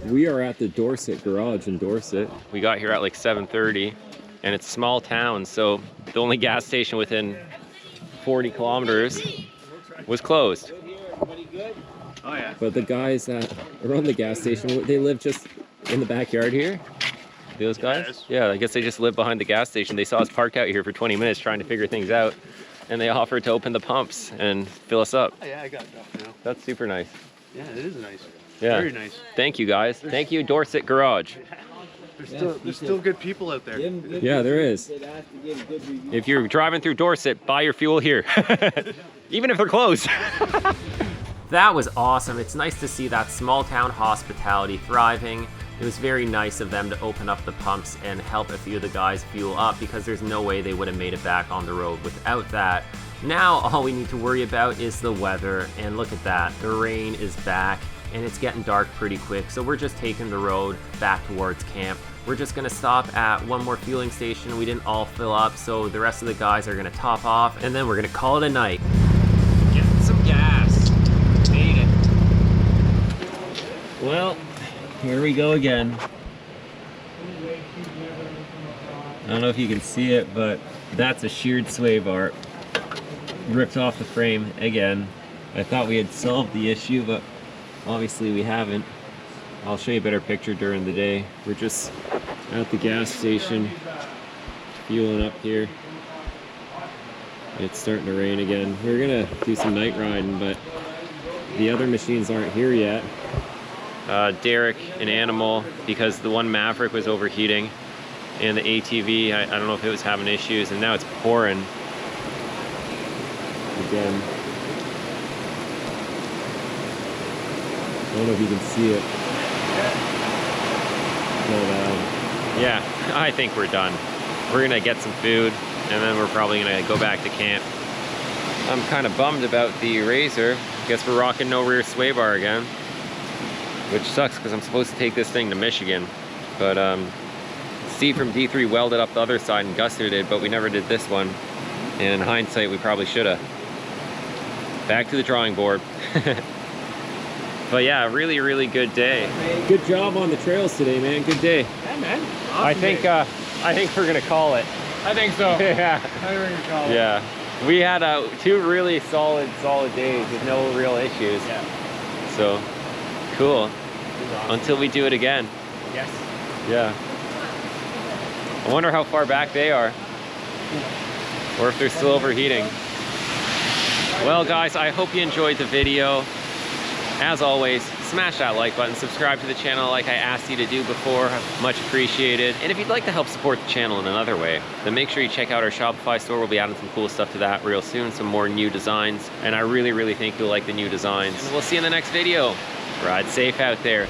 Speaker 5: We are at the Dorset Garage in Dorset.
Speaker 1: We got here at like 7:30, and it's a small town, so the only gas station within 40 kilometers was closed.
Speaker 3: Oh yeah.
Speaker 5: But the guys that run the gas station, they live just in the backyard here.
Speaker 1: Those guys?
Speaker 3: Yes.
Speaker 1: Yeah, I guess they just live behind the gas station. They saw us parked out here for 20 minutes trying to figure things out, and they offered to open the pumps and fill us up.
Speaker 3: Oh, yeah, I got that now.
Speaker 1: That's super nice.
Speaker 3: Yeah, it is nice.
Speaker 1: Yeah.
Speaker 3: Very nice.
Speaker 1: Thank you, guys. Thank you, Dorset Garage.
Speaker 3: There's still good people out there.
Speaker 5: Yeah, there is.
Speaker 1: If you're driving through Dorset, buy your fuel here. Even if they're closed.
Speaker 5: That was awesome. It's nice to see that small town hospitality thriving. It was very nice of them to open up the pumps and help a few of the guys fuel up, because there's no way they would have made it back on the road without that. Now all we need to worry about is the weather, and look at that. The rain is back and it's getting dark pretty quick, so we're just taking the road back towards camp. We're just gonna stop at one more fueling station. We didn't all fill up, so the rest of the guys are gonna top off, and then we're gonna call it a night.
Speaker 1: Get some gas. Made it.
Speaker 5: Well, here we go again. I don't know if you can see it, but that's a sheared sway bar. Ripped off the frame again. I thought we had solved the issue, but obviously we haven't. I'll show you a better picture during the day. We're just at the gas station, fueling up here. It's starting to rain again. We're gonna do some night riding, but the other machines aren't here yet.
Speaker 1: Derek, an animal, because the one Maverick was overheating, and the ATV, I don't know if it was having issues, and now it's pouring.
Speaker 5: Again. I don't know if you can see it. But yeah, I think we're done. We're gonna get some food, and then we're probably gonna go back to camp. I'm kind of bummed about the RZR. Guess we're rocking no rear sway bar again, which sucks because I'm supposed to take this thing to Michigan. But Steve from D3 welded up the other side and Guster did, but we never did this one. And in hindsight, we probably should have. Back to the drawing board. But yeah, really, really good day. Good job on the trails today, man. Good day.
Speaker 4: Yeah, man. Awesome
Speaker 5: I think we're gonna call it.
Speaker 4: I think so.
Speaker 5: Yeah.
Speaker 4: I think we're gonna call it.
Speaker 5: Yeah. We had 2 really solid days with no real issues.
Speaker 4: Yeah.
Speaker 5: So cool. Until we do it again.
Speaker 4: Yes.
Speaker 5: Yeah. I wonder how far back they are. Or if they're still overheating. Well guys, I hope you enjoyed the video. As always, smash that like button, subscribe to the channel like I asked you to do before, much appreciated. And if you'd like to help support the channel in another way, then make sure you check out our Shopify store. We'll be adding some cool stuff to that real soon, some more new designs. And I really, really think you'll like the new designs. And we'll see you in the next video. Ride safe out there.